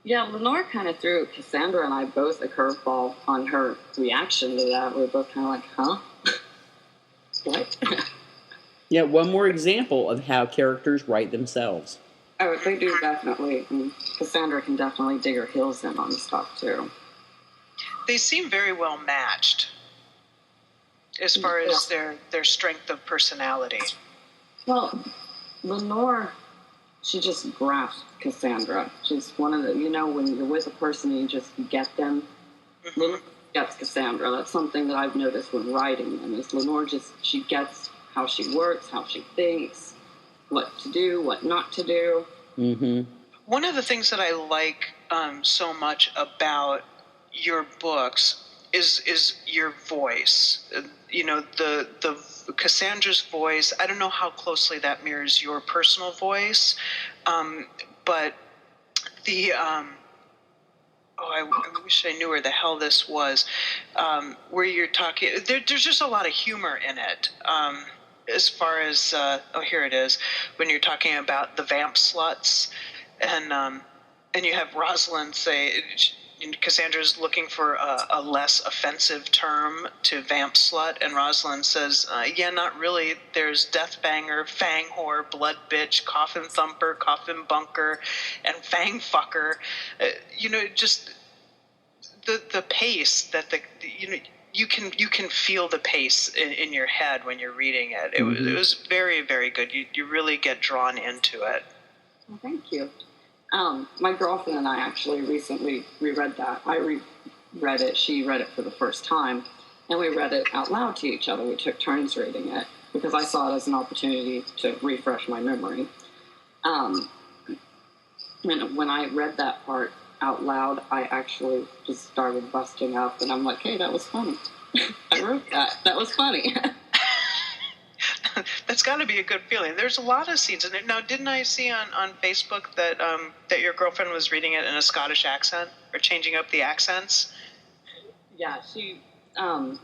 Yeah, Lenore kind of threw Cassandra and I both a curveball on her reaction to that. We were both kind of like, huh? What? Yeah, one more example of how characters write themselves. Oh, they do definitely. And Cassandra can definitely dig her heels in on stuff, too. They seem very well matched as far as their strength of personality. Well, Lenore, she just grasps Cassandra. She's one of the, when you're with a person and you just get them, Lenore gets Cassandra. That's something that I've noticed when writing them, is Lenore she gets how she works, how she thinks, what to do, what not to do. Mm-hmm. One of the things that I like so much about your books is your voice. The Cassandra's voice. I don't know how closely that mirrors your personal voice, but the I wish I knew where the hell this was. Where you're talking, there's just a lot of humor in it. As far as here it is, when you're talking about the vamp sluts, and you have Rosalind say, Cassandra's looking for a less offensive term to vamp slut, and Rosalind says, yeah, not really. There's death banger, fang whore, blood bitch, coffin thumper, coffin bunker, and fang fucker. Just the pace that you can feel the pace in your head when you're reading it. It was very, very good. You really get drawn into it. Well, thank you. My girlfriend and I actually recently reread that. I reread it. She read it for the first time, and we read it out loud to each other. We took turns reading it because I saw it as an opportunity to refresh my memory. And when I read that part out loud, I actually just started busting up, and I'm like, hey, that was funny. I wrote that. That was funny. That's got to be a good feeling. There's a lot of scenes in it. Now, didn't I see on Facebook that that your girlfriend was reading it in a Scottish accent, or changing up the accents? Yeah, she, when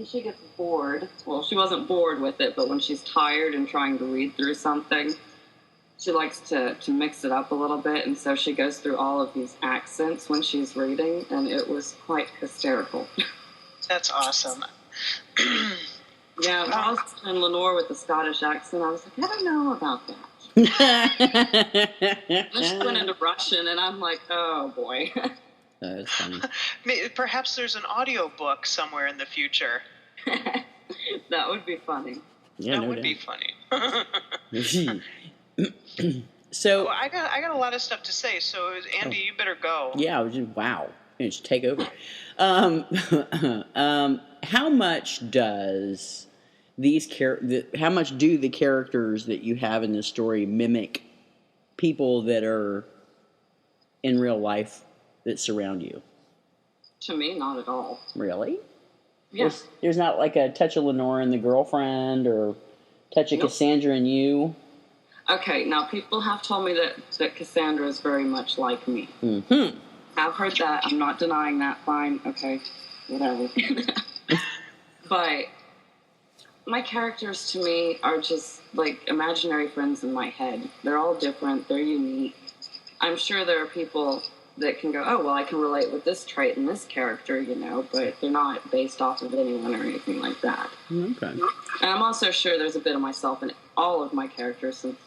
she gets bored, well, she wasn't bored with it, but when she's tired and trying to read through something, she likes to mix it up a little bit, and so she goes through all of these accents when she's reading, and it was quite hysterical. That's awesome. Yeah, Ross and Lenore with the Scottish accent, I was like, I don't know about that. Then she went into Russian, and I'm like, oh, boy. That's funny. Perhaps there's an audio book somewhere in the future. That would be funny. Yeah, that would be funny. So I got a lot of stuff to say. So Andy, you better go. Yeah, I was just wow. Just take over. How much does how much do the characters that you have in this story mimic people that are in real life that surround you? To me, not at all. Really? Yes. There's not like a touch of Lenore and the girlfriend, or touch of Cassandra and you? Okay, now people have told me that Cassandra is very much like me. Mm-hmm. I've heard that. I'm not denying that. Fine. Okay. Whatever. But my characters to me are just like imaginary friends in my head. They're all different. They're unique. I'm sure there are people that can go, oh, well, I can relate with this trait in this character, but they're not based off of anyone or anything like that. Okay. And I'm also sure there's a bit of myself in all of my characters since,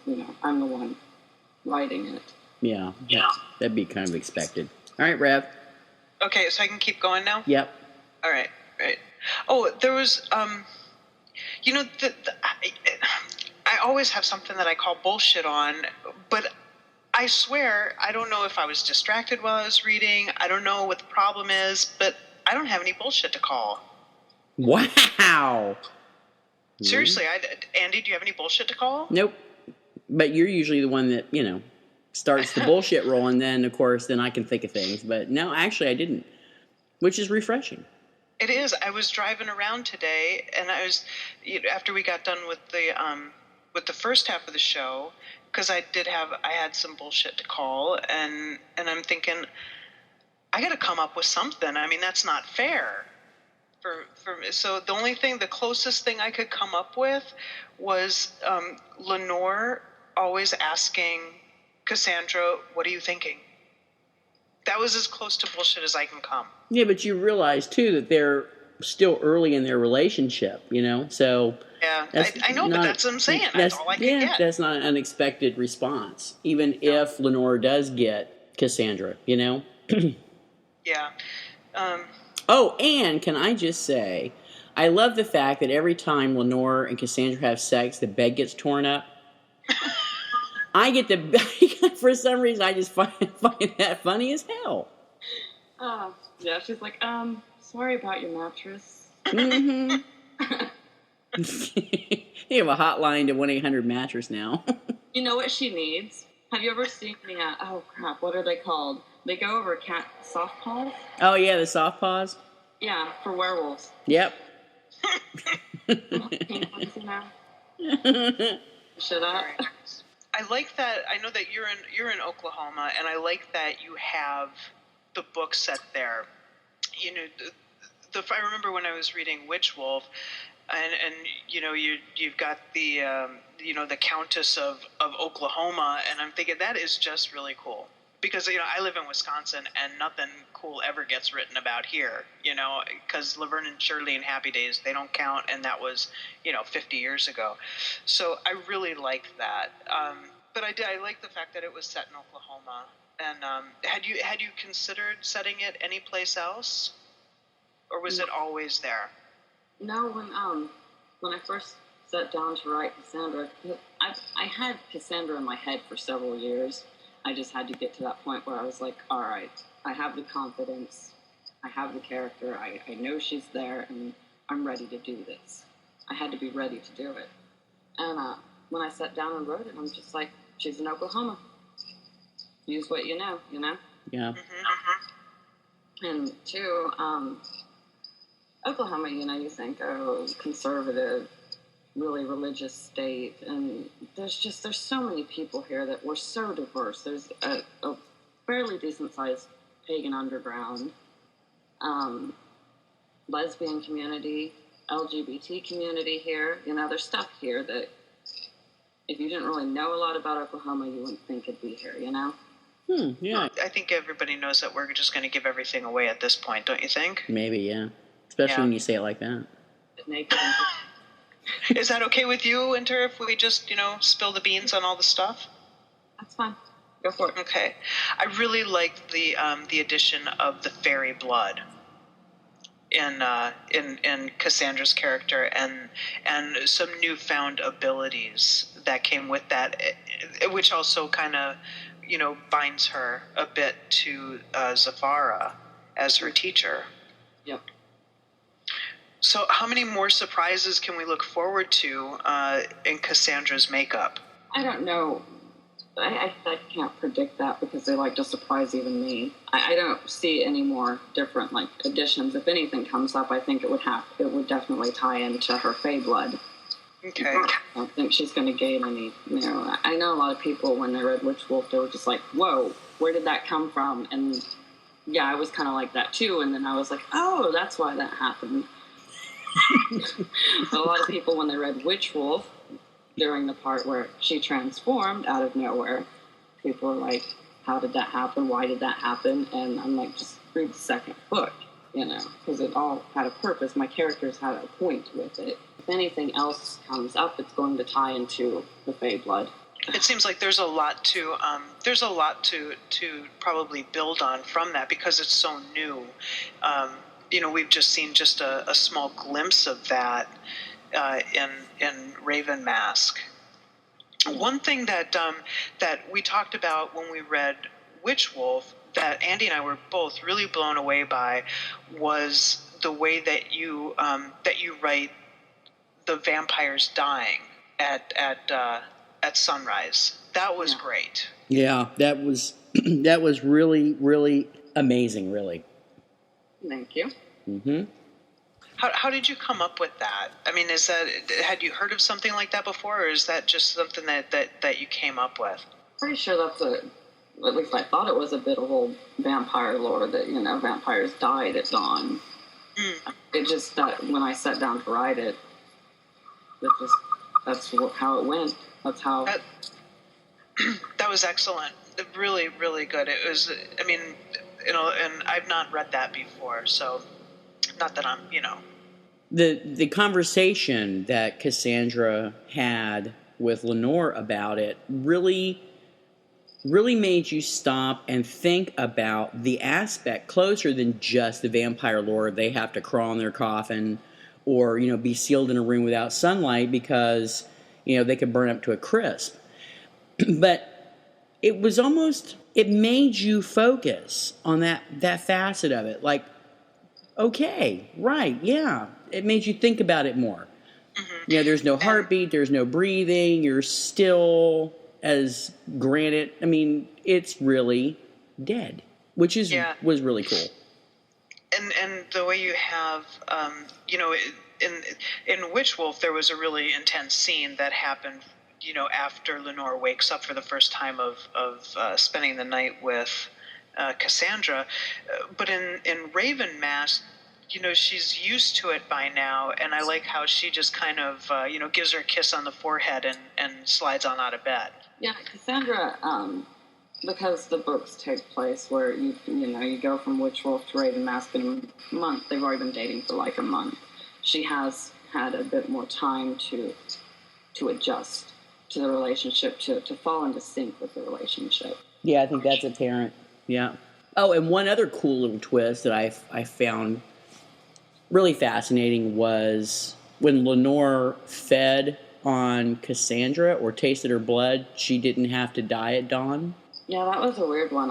I'm the one writing it. Yeah. That'd be kind of expected. All right, Rev. Okay, so I can keep going now? Yep. All right. Oh, there was, I always have something that I call bullshit on, but I swear, I don't know if I was distracted while I was reading. I don't know what the problem is, but I don't have any bullshit to call. Wow. Seriously, Andy, do you have any bullshit to call? Nope. But you're usually the one that, starts the bullshit roll, and then, of course, then I can think of things. But no, actually, I didn't, which is refreshing. It is. I was driving around today, and I was, after we got done with the first half of the show, because I had some bullshit to call, and I'm thinking, I got to come up with something. I mean, that's not fair for me. So the closest thing I could come up with was Lenore always asking Cassandra, "What are you thinking?" That was as close to bullshit as I can come. Yeah, but you realize too that they're still early in their relationship, so yeah, I know, but that's what I'm saying. That's all I can get. That's not an unexpected response, even if Lenore does get Cassandra, Yeah. Oh, and can I just say, I love the fact that every time Lenore and Cassandra have sex, the bed gets torn up. I get for some reason, I just find that funny as hell. Yeah, she's like, sorry about your mattress. Mm-hmm. You have a hotline to 1-800-mattress now. You know what she needs? Have you ever seen the, oh crap, what are they called? They go over cat soft paws? Oh yeah, the soft paws? Yeah, for werewolves. Yep. Shut up. I like that. I know that you're in Oklahoma, and I like that you have the book set there. I remember when I was reading Witch Wolf, and you've got the the Countess of Oklahoma, and I'm thinking that is just really cool. Because, I live in Wisconsin, and nothing cool ever gets written about here, because Laverne and Shirley and Happy Days, they don't count, and that was, 50 years ago. So I really liked that. But I like the fact that it was set in Oklahoma. And had you considered setting it anyplace else? Or was it always there? No, when I first sat down to write Cassandra, I had Cassandra in my head for several years. I just had to get to that point where I was like, all right, I have the confidence, I have the character, I know she's there, and I'm ready to do this. I had to be ready to do it. And when I sat down and wrote it, I'm just like, she's in Oklahoma. Use what you know? Yeah. Mm-hmm. And two, Oklahoma, you think, oh, conservative, really religious state, and there's so many people here that we're so diverse. There's a fairly decent-sized pagan underground, lesbian community, LGBT community here. There's stuff here that if you didn't really know a lot about Oklahoma, you wouldn't think it'd be here, Yeah. I think everybody knows that we're just going to give everything away at this point, don't you think? Maybe, yeah. Especially when you say it like that. Naked. Is that okay with you, Winter, if we just, spill the beans on all the stuff? That's fine. Go for it. Okay. I really liked the addition of the fairy blood in Cassandra's character, and some newfound abilities that came with that, which also kind of, binds her a bit to Zafara as her teacher. Yep. So how many more surprises can we look forward to in Cassandra's makeup? I don't know. I can't predict that because they like to surprise even me. I don't see any more different additions. If anything comes up, I think it would definitely tie into her Fey blood. Okay. I don't think she's going to gain any. I know a lot of people when they read Witch Wolf, they were just like, "Whoa, where did that come from?" And yeah, I was kind of like that too. And then I was like, "Oh, that's why that happened." But a lot of people, when they read Witch Wolf, during the part where she transformed out of nowhere, people were like, how did that happen? Why did that happen? And I'm like, just read the second book, because it all had a purpose. My characters had a point with it. If anything else comes up, it's going to tie into the Fey blood. It seems like there's a lot to probably build on from that because it's so new. We've just seen just a small glimpse of that in Raven Mask. One thing that we talked about when we read Witch Wolf that Andy and I were both really blown away by was the way that you write the vampires dying at sunrise. That was great. Yeah, that was really, really amazing, really. Thank you. Mm-hmm. How did you come up with that? I mean, had you heard of something like that before, or is that just something that you came up with? Pretty sure that's at least I thought it was a bit of old vampire lore that, vampires died at dawn. It just, that when I sat down to write it, that's how it went. That's how. That was excellent. Really, really good. It was, I mean, and I've not read that before, so not that I'm, The conversation that Cassandra had with Lenore about it really made you stop and think about the aspect closer than just the vampire lore. They have to crawl in their coffin or, be sealed in a room without sunlight because, they could burn up to a crisp. But it was almost, it made you focus on that facet of it. Like, okay, right, yeah. It made you think about it more. Mm-hmm. There's no heartbeat, there's no breathing, you're still as granite. I mean, it's really dead, which was really cool. And the way you have, in Witch Wolf, there was a really intense scene that happened, after Lenore wakes up for the first time of spending the night with Cassandra. But in Raven Mask, she's used to it by now, and I like how she just kind of, gives her a kiss on the forehead and slides on out of bed. Yeah, Cassandra, because the books take place where you go from Witch Wolf to Raven Mask in a month. They've already been dating for like a month. She has had a bit more time to adjust to the relationship, to fall into sync with the relationship. Yeah, I think that's apparent. Yeah. Oh, and one other cool little twist that I found really fascinating was when Lenore fed on Cassandra or tasted her blood, she didn't have to die at dawn. Yeah, that was a weird one.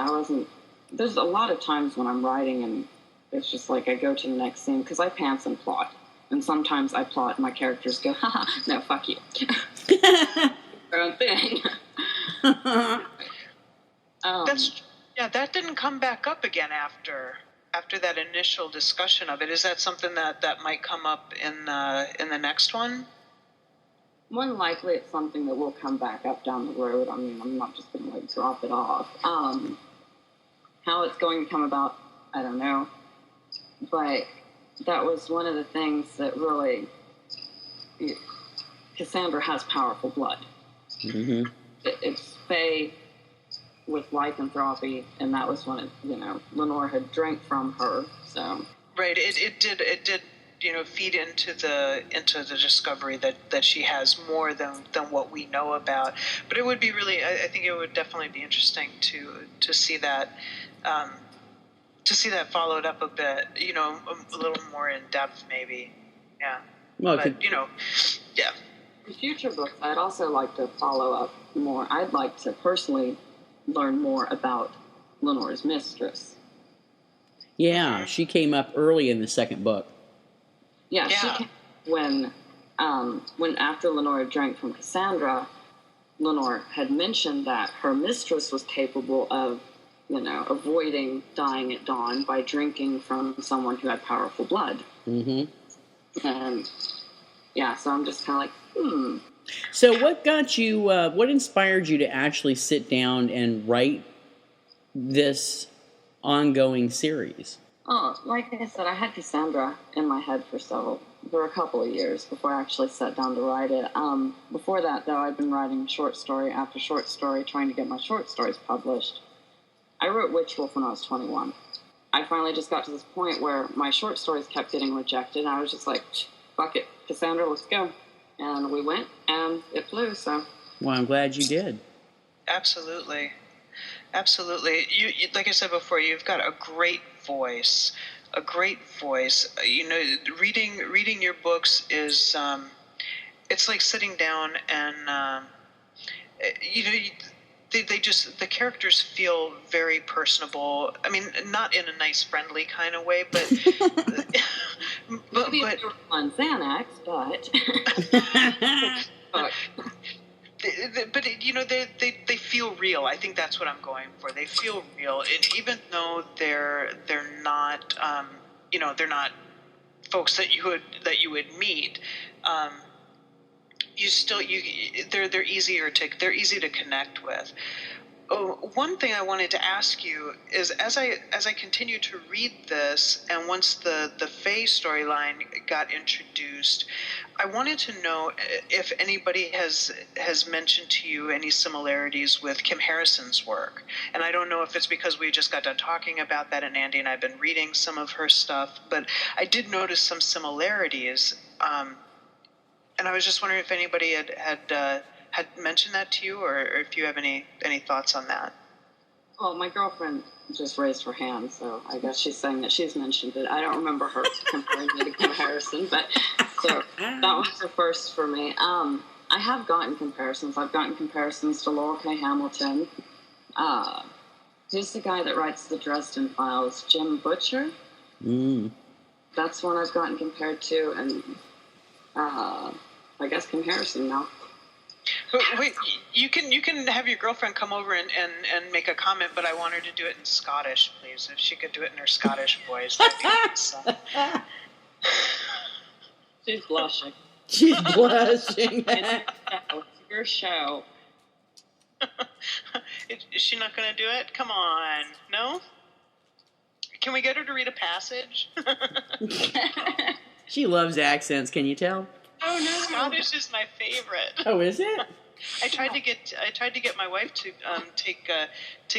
There's a lot of times when I'm writing and it's just like I go to the next scene because I pants and plot. And sometimes I plot and my characters go, haha, no, fuck you. Their own thing. That didn't come back up again after that initial discussion of it. Is that something that might come up in the next one? More than likely, it's something that will come back up down the road. I mean, I'm not just going to drop it off. How it's going to come about, I don't know. But that was one of the things that really, Cassandra has powerful blood. Mm-hmm. It's Fae with lycanthropy, and that was when Lenore had drank from her. So right, it did feed into the discovery that she has more than what we know about. But it would be really, I think it would definitely be interesting to see that followed up a bit, a little more in depth maybe. Yeah. Well, but yeah. In future books, I'd also like to follow up more. I'd like to personally learn more about Lenore's mistress. Yeah, she came up early in the second book. Yeah. She came when after Lenore drank from Cassandra, Lenore had mentioned that her mistress was capable of, avoiding dying at dawn by drinking from someone who had powerful blood. Mm-hmm. And yeah, so I'm just kind of like, So what inspired you to actually sit down and write this ongoing series? Oh, like I said, I had Cassandra in my head for a couple of years before I actually sat down to write it. Before that, though, I'd been writing short story after short story, trying to get my short stories published. I wrote Witch Wolf when I was 21. I finally just got to this point where my short stories kept getting rejected, and I was just like, fuck it, Cassandra, let's go. And we went, and it flew, so. Well, I'm glad you did. Absolutely. Absolutely. You like I said before, you've got a great voice. Reading your books is, it's like sitting down and, the characters feel very personable. I mean, not in a nice, friendly kind of way, but maybe if you're on Xanax, but they feel real. I think that's what I'm going for. They feel real, and even though they're not they're not folks that you would meet. They're easy to connect with. one thing I wanted to ask you is, as I continue to read this, and once the Faye storyline got introduced, I wanted to know if anybody has mentioned to you any similarities with Kim Harrison's work. And I don't know if it's because we just got done talking about that, and Andy and I've been reading some of her stuff, but I did notice some similarities. And I was just wondering if anybody had mentioned that to you, or if you have any thoughts on that. Well, my girlfriend just raised her hand, so I guess she's saying that she's mentioned it. I don't remember her comparing me to Kim Harrison, but so that was the first for me. I have gotten comparisons. I've gotten comparisons to Laurel K. Hamilton. Who's the guy that writes the Dresden Files? Jim Butcher? That's one I've gotten compared to, and I guess Kim Harrison now. Wait, you can have your girlfriend come over and make a comment, but I want her to do it in Scottish, please. If she could do it in her Scottish voice, that'd be awesome. She's blushing. She's blushing. It's your show. Is she not going to do it? Come on. No? Can we get her to read a passage? She loves accents, can you tell? Oh no, Scottish is my favorite. Oh, is it? I tried to get my wife to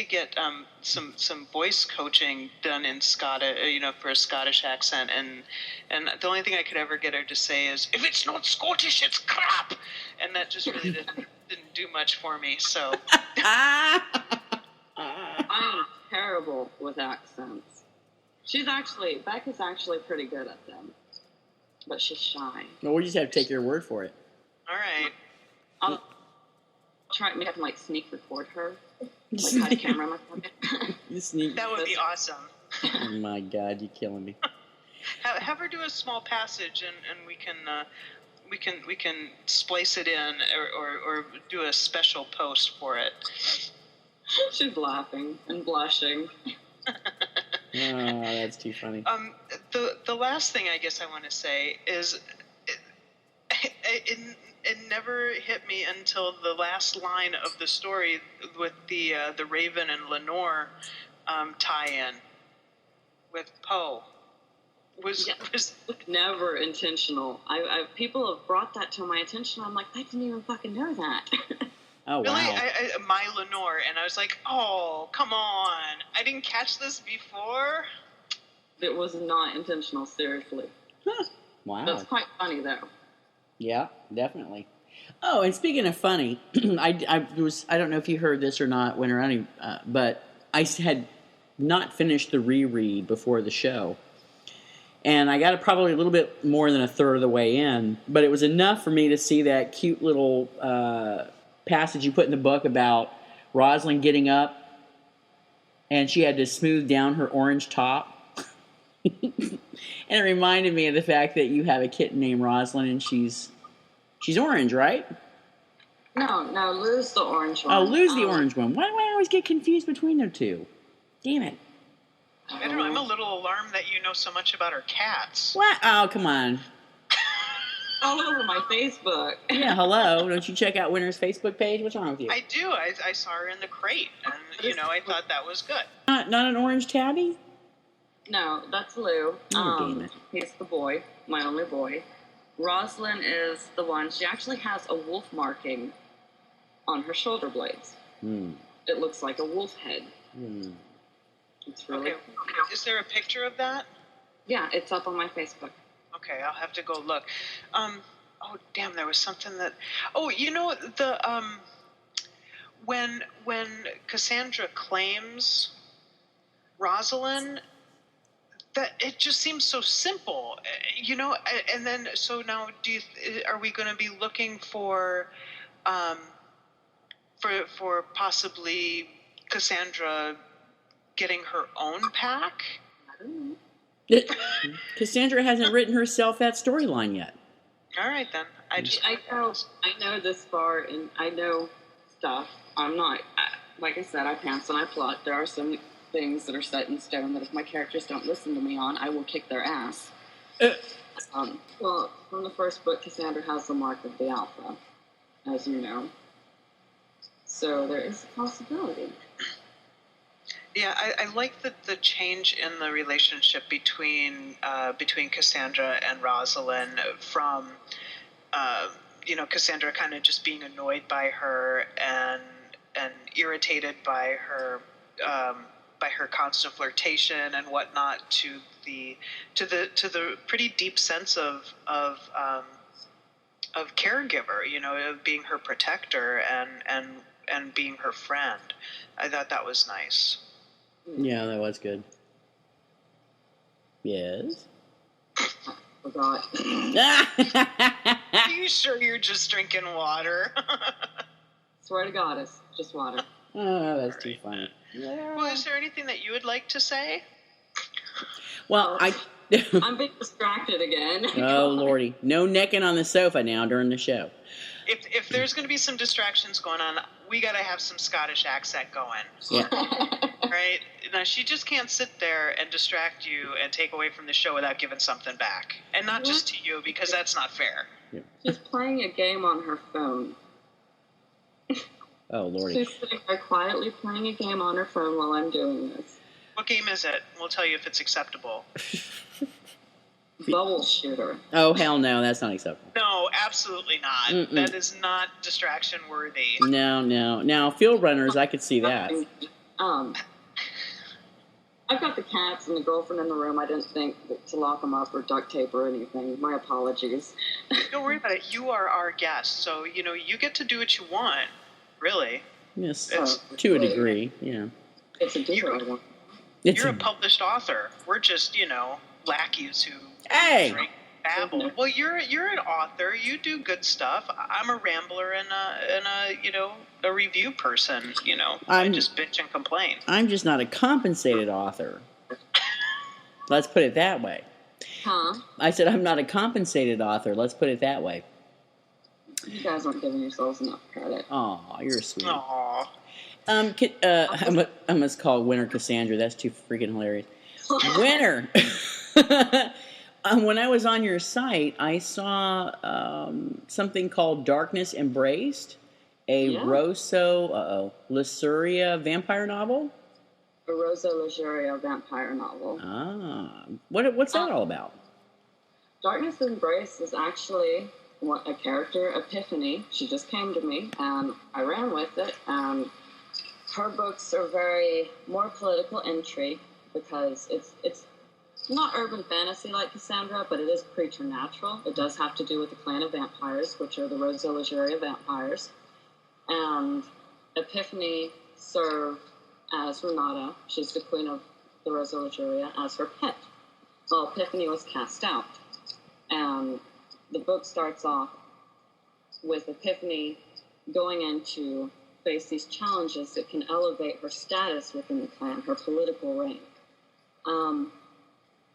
get some voice coaching done in Scottish, for a Scottish accent, and the only thing I could ever get her to say is, "If it's not Scottish, it's crap," and that just really didn't do much for me. So I'm terrible with accents. Beck is actually pretty good at them. But she's shy. Well, we just have to take your word for it. All right. I'll try to sneak record her. Hide a camera in my pocket. That would be awesome. Oh my God, you're killing me. Have her do a small passage, and we can splice it in, or do a special post for it. She's laughing and blushing. Oh, that's too funny. The last thing I guess I want to say is it never hit me until the last line of the story with the Raven and Lenore tie-in with Poe. Was never intentional. People have brought that to my attention. I'm like, I didn't even fucking know that. Oh, wow. Really? My Lenore, and I was like, oh, come on. I didn't catch this before. It was not intentional, seriously. Huh. Wow. That's quite funny, though. Yeah, definitely. Oh, and speaking of funny, I don't know if you heard this or not, Winter Honey, but I had not finished the reread before the show. And I got it probably a little bit more than a third of the way in, but it was enough for me to see that cute little passage you put in the book about Rosalind getting up and she had to smooth down her orange top. And it reminded me of the fact that you have a kitten named Rosalind and she's orange, right? No, Lou's the orange one. Oh, Lou's the orange one. Why do I always get confused between the two? Damn it. I don't know, I'm a little alarmed that you know so much about her cats. What? Oh, come on. All over my Facebook. Yeah, hello. Don't you check out Winter's Facebook page? What's wrong with you? I do. I saw her in the crate, and I thought that was good. Not an orange tabby? No, that's Lou. Damn it. He's the boy, my only boy. Rosalind is the one. She actually has a wolf marking on her shoulder blades. It looks like a wolf head. It's really okay. Is there a picture of that? Yeah, it's up on my Facebook. Okay, I'll have to go look. Oh damn, there was something that. Oh, the when Cassandra claims Rosalind, that it just seems so simple, And then so now, are we going to be looking for possibly Cassandra getting her own pack? I don't know. Cassandra hasn't written herself that storyline yet. All right, then. I know this far, and I know stuff. I'm not, like I said, I pants and I plot. There are some things that are set in stone that if my characters don't listen to me on, I will kick their ass. Well, from the first book, Cassandra has the mark of the Alpha, as you know. So there is a possibility. Yeah, I like the change in the relationship between Cassandra and Rosalind from Cassandra kind of just being annoyed by her and irritated by her constant flirtation and whatnot to the pretty deep sense of caregiver, of being her protector and being her friend. I thought that was nice. Yeah, that was good. Yes. Forgot. Are you sure you're just drinking water? Swear to God, it's just water. Oh, that's too funny. Well, is there anything that you would like to say? Well, I'm being distracted again. Oh, Lordy. No necking on the sofa now during the show. If there's going to be some distractions going on, we got to have some Scottish accent going. Yeah. Right? Now, she just can't sit there and distract you and take away from the show without giving something back. And not just to you, because that's not fair. Yeah. She's playing a game on her phone. Oh, Lordy. She's sitting there quietly playing a game on her phone while I'm doing this. What game is it? We'll tell you if it's acceptable. Bubble shooter. Oh, hell no, that's not acceptable. No, absolutely not. Mm-mm. That is not distraction worthy. No. Now, field runners, I could see that. I've got the cats and the girlfriend in the room. I didn't think to lock them up or duct tape or anything. My apologies. Don't worry about it. You are our guest, so, you get to do what you want, really. Yes, It's- to a degree, yeah. It's a deal. You're a published author. We're just, lackeys who drink, babble. Well, you're an author. You do good stuff. I'm a rambler and a review person. I just bitch and complain. I'm just not a compensated author. Let's put it that way. Huh? I said I'm not a compensated author. Let's put it that way. You guys aren't giving yourselves enough credit. Aw, you're sweet. Aww. I must call Winter Cassandra. That's too freaking hilarious. Winter. When I was on your site, I saw something called Darkness Embraced, a Rosso Lusuria vampire novel. A Rosa Luxuria vampire novel. Ah, what's that all about? Darkness Embraced is actually a character, Epiphany. She just came to me, and I ran with it. Her books are very more political intrigue because it's not urban fantasy like Cassandra, but it is preternatural. It does have to do with the clan of vampires, which are the Rosa Luxuria vampires. And Epiphany served as Renata. She's the queen of the Rosa Luxuria, as her pet. Well, Epiphany was cast out. And the book starts off with Epiphany going in to face these challenges that can elevate her status within the clan, her political rank.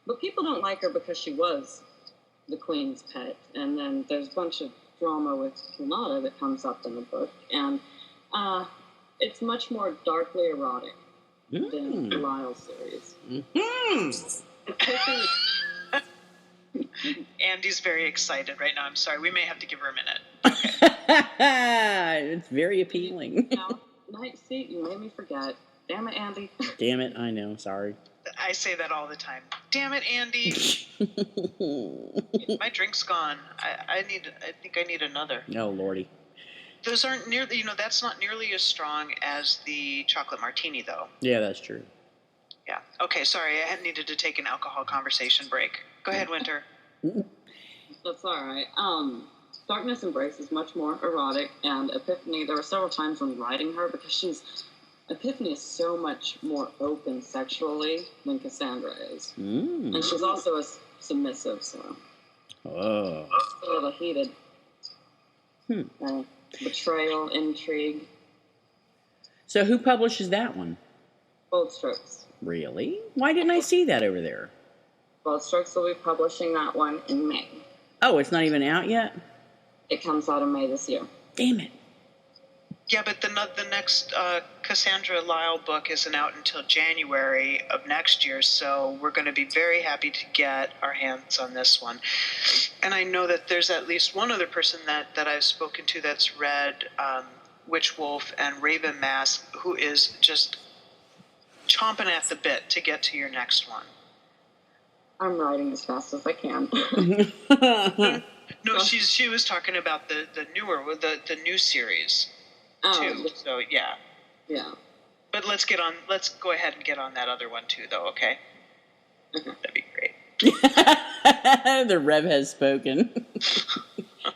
But people don't like her because she was the queen's pet. And then there's a bunch of drama with Renata that comes up in the book. And it's much more darkly erotic than the Lyle series. Epiphany... Andy's very excited right now. I'm sorry. We may have to give her a minute. It's very appealing. Night seat, you made me forget. Damn it, Andy. Damn it, I know. Sorry. I say that all the time. Damn it, Andy. My drink's gone. I think I need another. Oh, Lordy. Those aren't nearly, that's not nearly as strong as the chocolate martini, though. Yeah, that's true. Yeah. Okay, sorry. I had needed to take an alcohol conversation break. Go ahead, Winter. That's all right. Darkness Embrace is much more erotic, and Epiphany, there were several times when writing her, because Epiphany is so much more open sexually than Cassandra is. And she's also a submissive, so. Oh. It's a little heated. Betrayal, intrigue. So who publishes that one? Bold Strokes. Really? Why didn't I see that over there? Bold Strokes will be publishing that one in May. Oh, it's not even out yet? It comes out in May this year. Damn it. Yeah, but the next Cassandra Lyle book isn't out until January of next year, so we're going to be very happy to get our hands on this one. And I know that there's at least one other person that I've spoken to that's read Witch Wolf and Raven Mask, who is just chomping at the bit to get to your next one. I'm writing as fast as I can. No, she was talking about the the new series too. So yeah. Yeah. But let's go ahead and get on that other one too, though. Okay. That'd be great. The Rev has spoken.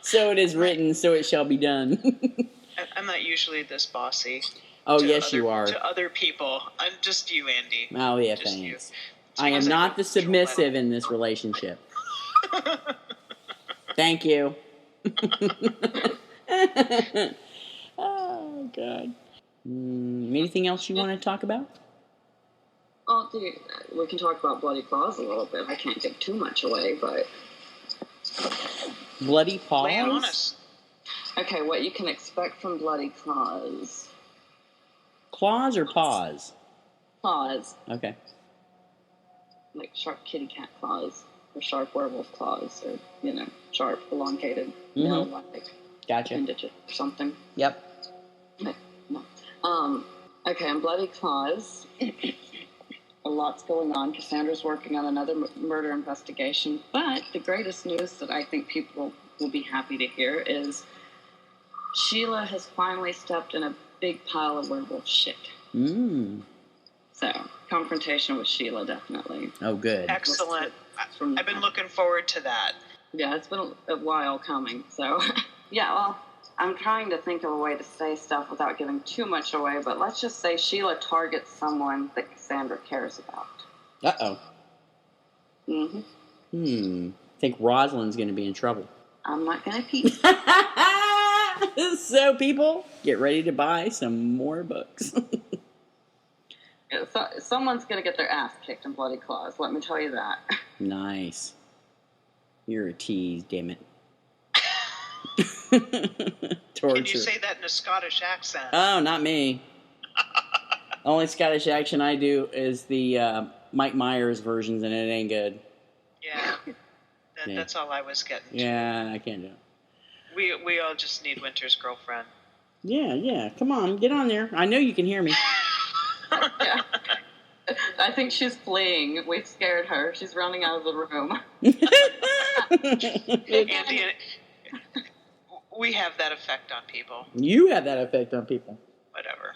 So it is written, so it shall be done. I'm not usually this bossy. Oh, yes, you are. To other people. I'm just you, Andy. Oh, yeah, just thanks. I am not the submissive in this relationship. Thank you. Oh, God. Anything else you want to talk about? Oh, dude, we can talk about Bloody Claws a little bit. I can't give too much away, but... Bloody Paws? Lay it on us. Okay, what you can expect from Bloody Claws. Claws or paws? Claws. Okay. Like sharp kitty cat claws, or sharp werewolf claws, or, sharp, elongated, nail-like. Gotcha. Appendage or something. Yep. No. Okay, on Bloody Claws, a lot's going on. Cassandra's working on another murder investigation, but the greatest news that I think people will be happy to hear is Sheila has finally stepped in a big pile of werewolf shit. So, confrontation with Sheila, definitely. Oh, good. Excellent. I've been looking forward to that. Yeah, it's been a while coming, so... Yeah, well, I'm trying to think of a way to say stuff without giving too much away, but let's just say Sheila targets someone that Cassandra cares about. Uh-oh. I think Rosalind's going to be in trouble. I'm not going to peek. So, people, get ready to buy some more books. So, someone's going to get their ass kicked in Bloody Claws, let me tell you that. Nice. You're a tease, damn it. Torture. Can you say that in a Scottish accent? Oh, not me. Only Scottish accent I do is the Mike Myers versions, and it ain't good. Yeah. That's all I was getting to. Yeah, I can't do it. We all just need Winter's girlfriend. Yeah. Come on, get on there. I know you can hear me. Yeah. I think she's fleeing. We've scared her. She's running out of the room. Andy, we have that effect on people. You have that effect on people. Whatever.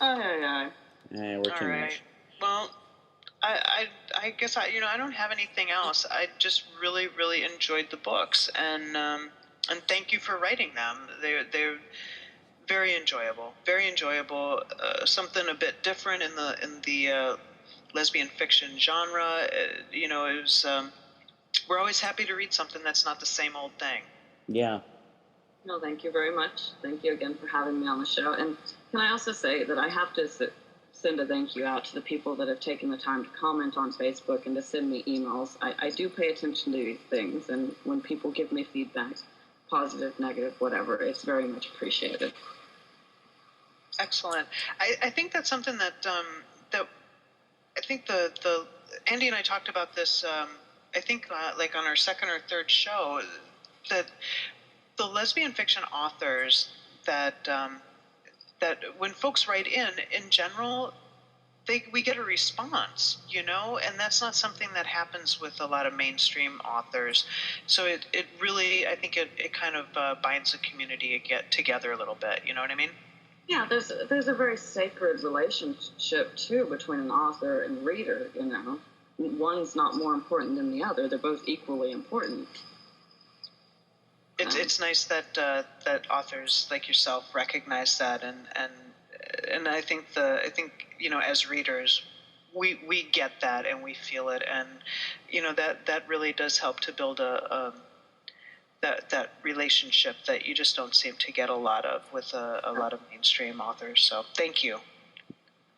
Aye. We're too much. Well, I guess I don't have anything else. I just really, really enjoyed the books, and thank you for writing them. They're very enjoyable. Very enjoyable. Something a bit different in the lesbian fiction genre. It was. We're always happy to read something that's not the same old thing. Yeah. No, thank you very much. Thank you again for having me on the show. And can I also say that I have to send a thank you out to the people that have taken the time to comment on Facebook and to send me emails. I do pay attention to these things, and when people give me feedback, positive, negative, whatever, it's very much appreciated. Excellent. I think that's something that I think the Andy and I talked about this. I think like on our second or third show, that the lesbian fiction authors that when folks write in general, we get a response, and that's not something that happens with a lot of mainstream authors. So it really, I think it kind of binds the community together a little bit. You know what I mean? Yeah, there's a very sacred relationship too between an author and reader. One's not more important than the other; they're both equally important. It's nice that authors like yourself recognize that, and I think as readers we get that and we feel it, and that really does help to build that relationship that you just don't seem to get a lot of with a lot of mainstream authors. So thank you.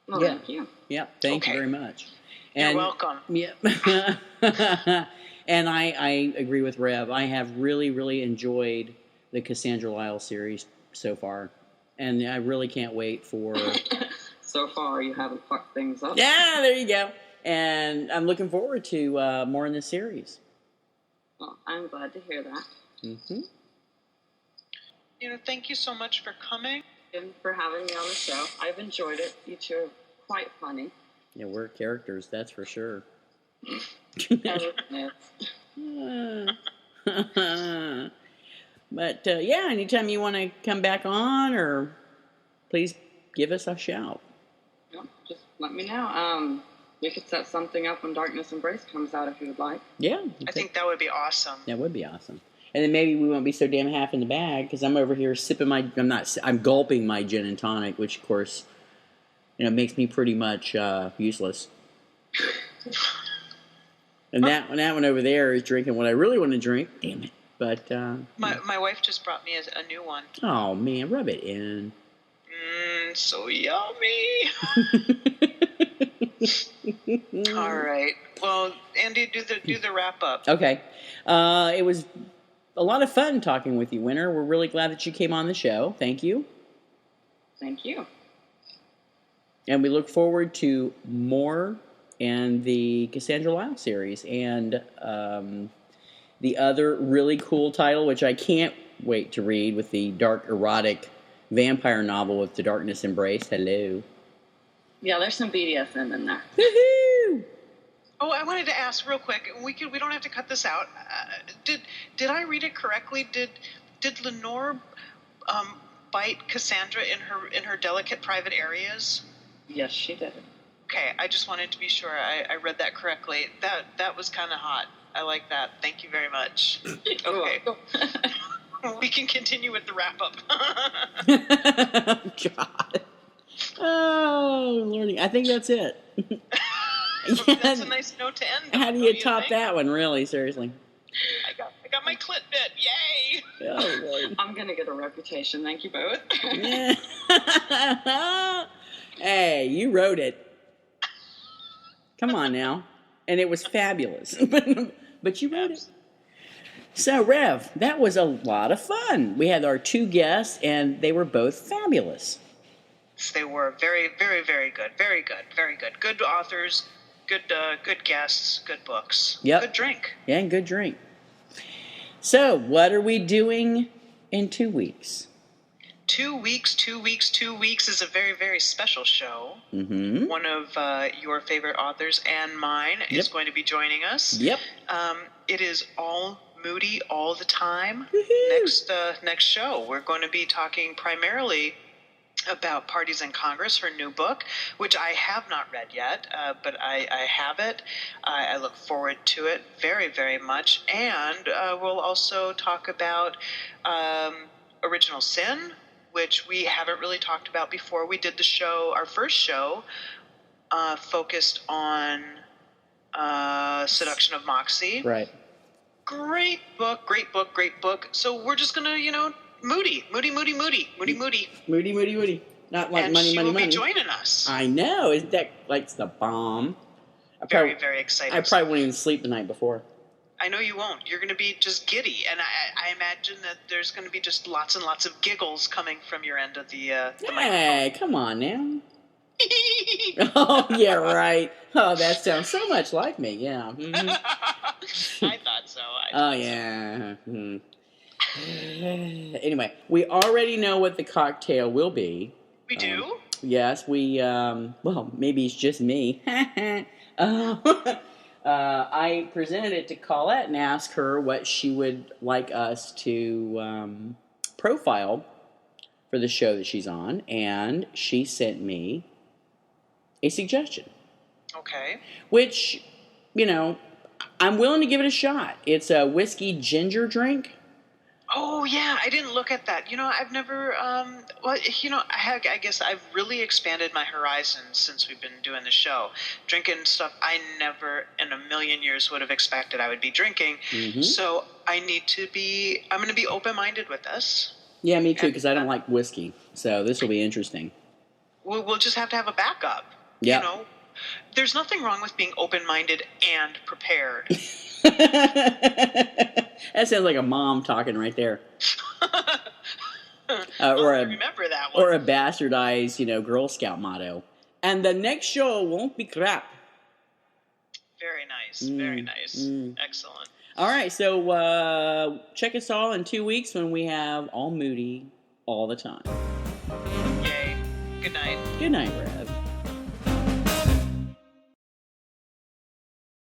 Well, thank you. Yeah, thank you very much. You're welcome. Yeah. And I agree with Rev. I have really, really enjoyed the Cassandra Lyle series so far. And I really can't wait for... So far, you haven't fucked things up. Yeah, there you go. And I'm looking forward to more in this series. Well, I'm glad to hear that. Mm-hmm. Thank you so much for coming. And for having me on the show. I've enjoyed it. You two are quite funny. Yeah, we're characters, that's for sure. Everyone is. But yeah, anytime you want to come back on, or please give us a shout. Yeah, just let me know. We could set something up when Darkness Embrace comes out if you would like. Yeah. I think that would be awesome. That would be awesome. And then maybe we won't be so damn half in the bag, because I'm over here sipping I'm gulping my gin and tonic, which of course, makes me pretty much useless. And that one over there is drinking what I really want to drink. Damn it. But my wife just brought me a new one. Oh man, rub it in. So yummy. All right. Well, Andy, do the wrap up. Okay. It was a lot of fun talking with you, Winter. We're really glad that you came on the show. Thank you. Thank you. And we look forward to more in the Cassandra Lyle series and the other really cool title, which I can't wait to read, with the dark erotic vampire novel with the Darkness Embrace. Hello. Yeah, there's some BDSM in there. Woohoo! Oh, I wanted to ask real quick. We don't have to cut this out. Did I read it correctly? Did Lenore bite Cassandra in her delicate private areas? Yes, she did. Okay, I just wanted to be sure I read that correctly. That was kind of hot. I like that. Thank you very much. Okay. We can continue with the wrap up. God. Oh, Lordy. I think that's it. That's a nice note to end on. How do you top that one, really? Seriously. I got my clit bit. Yay! Oh, Lord. I'm going to get a reputation. Thank you both. Hey, you wrote it. Come on now. And it was fabulous. But you wrote it. So, Rev, that was a lot of fun. We had our two guests, and they were both fabulous. They were very, very, very good. Very good. Very good. Good authors, good guests, good books. Yep. Good drink. Yeah, and good drink. So, what are we doing in 2 weeks? 2 weeks is a very, very special show. Mm-hmm. One of your favorite authors and mine is going to be joining us. Yep. It is all moody all the time. Woo-hoo. Next show, we're going to be talking primarily about Parties in Congress, her new book, which I have not read yet, but I have it. I look forward to it very, very much. And we'll also talk about Original Sin, which we haven't really talked about before. We did the show, our first show, focused on Seduction of Moxie. Right. Great book. So we're just going to, Moody. Not like and money, she money, will money. be joining us. I know. Isn't that like the bomb? Very, very exciting. I probably won't even sleep the night before. I know you won't. You're going to be just giddy, and I imagine that there's going to be just lots and lots of giggles coming from your end of the microphone. Hey, come on now. Oh, yeah, right. Oh, that sounds so much like me. Yeah. Mm-hmm. I thought so. Yeah. Mm-hmm. Anyway, we already know what the cocktail will be. We do? Yes, we, well, maybe it's just me. I presented it to Colette and asked her what she would like us to profile for the show that she's on, and she sent me a suggestion. Okay. Which, I'm willing to give it a shot. It's a whiskey ginger drink. Oh, yeah, I didn't look at that. I've never, I guess I've really expanded my horizons since we've been doing the show. Drinking stuff I never in a million years would have expected I would be drinking. Mm-hmm. So I'm going to be open-minded with this. Yeah, me too, because I don't like whiskey. So this will be interesting. We'll just have to have a backup. Yeah. There's nothing wrong with being open-minded and prepared. That sounds like a mom talking right there. Remember that one. Or a bastardized, Girl Scout motto. And the next show won't be crap. Very nice. Very nice. Excellent. All right, so check us all in 2 weeks when we have All Moody all the time. Yay. Good night. Good night, Brad.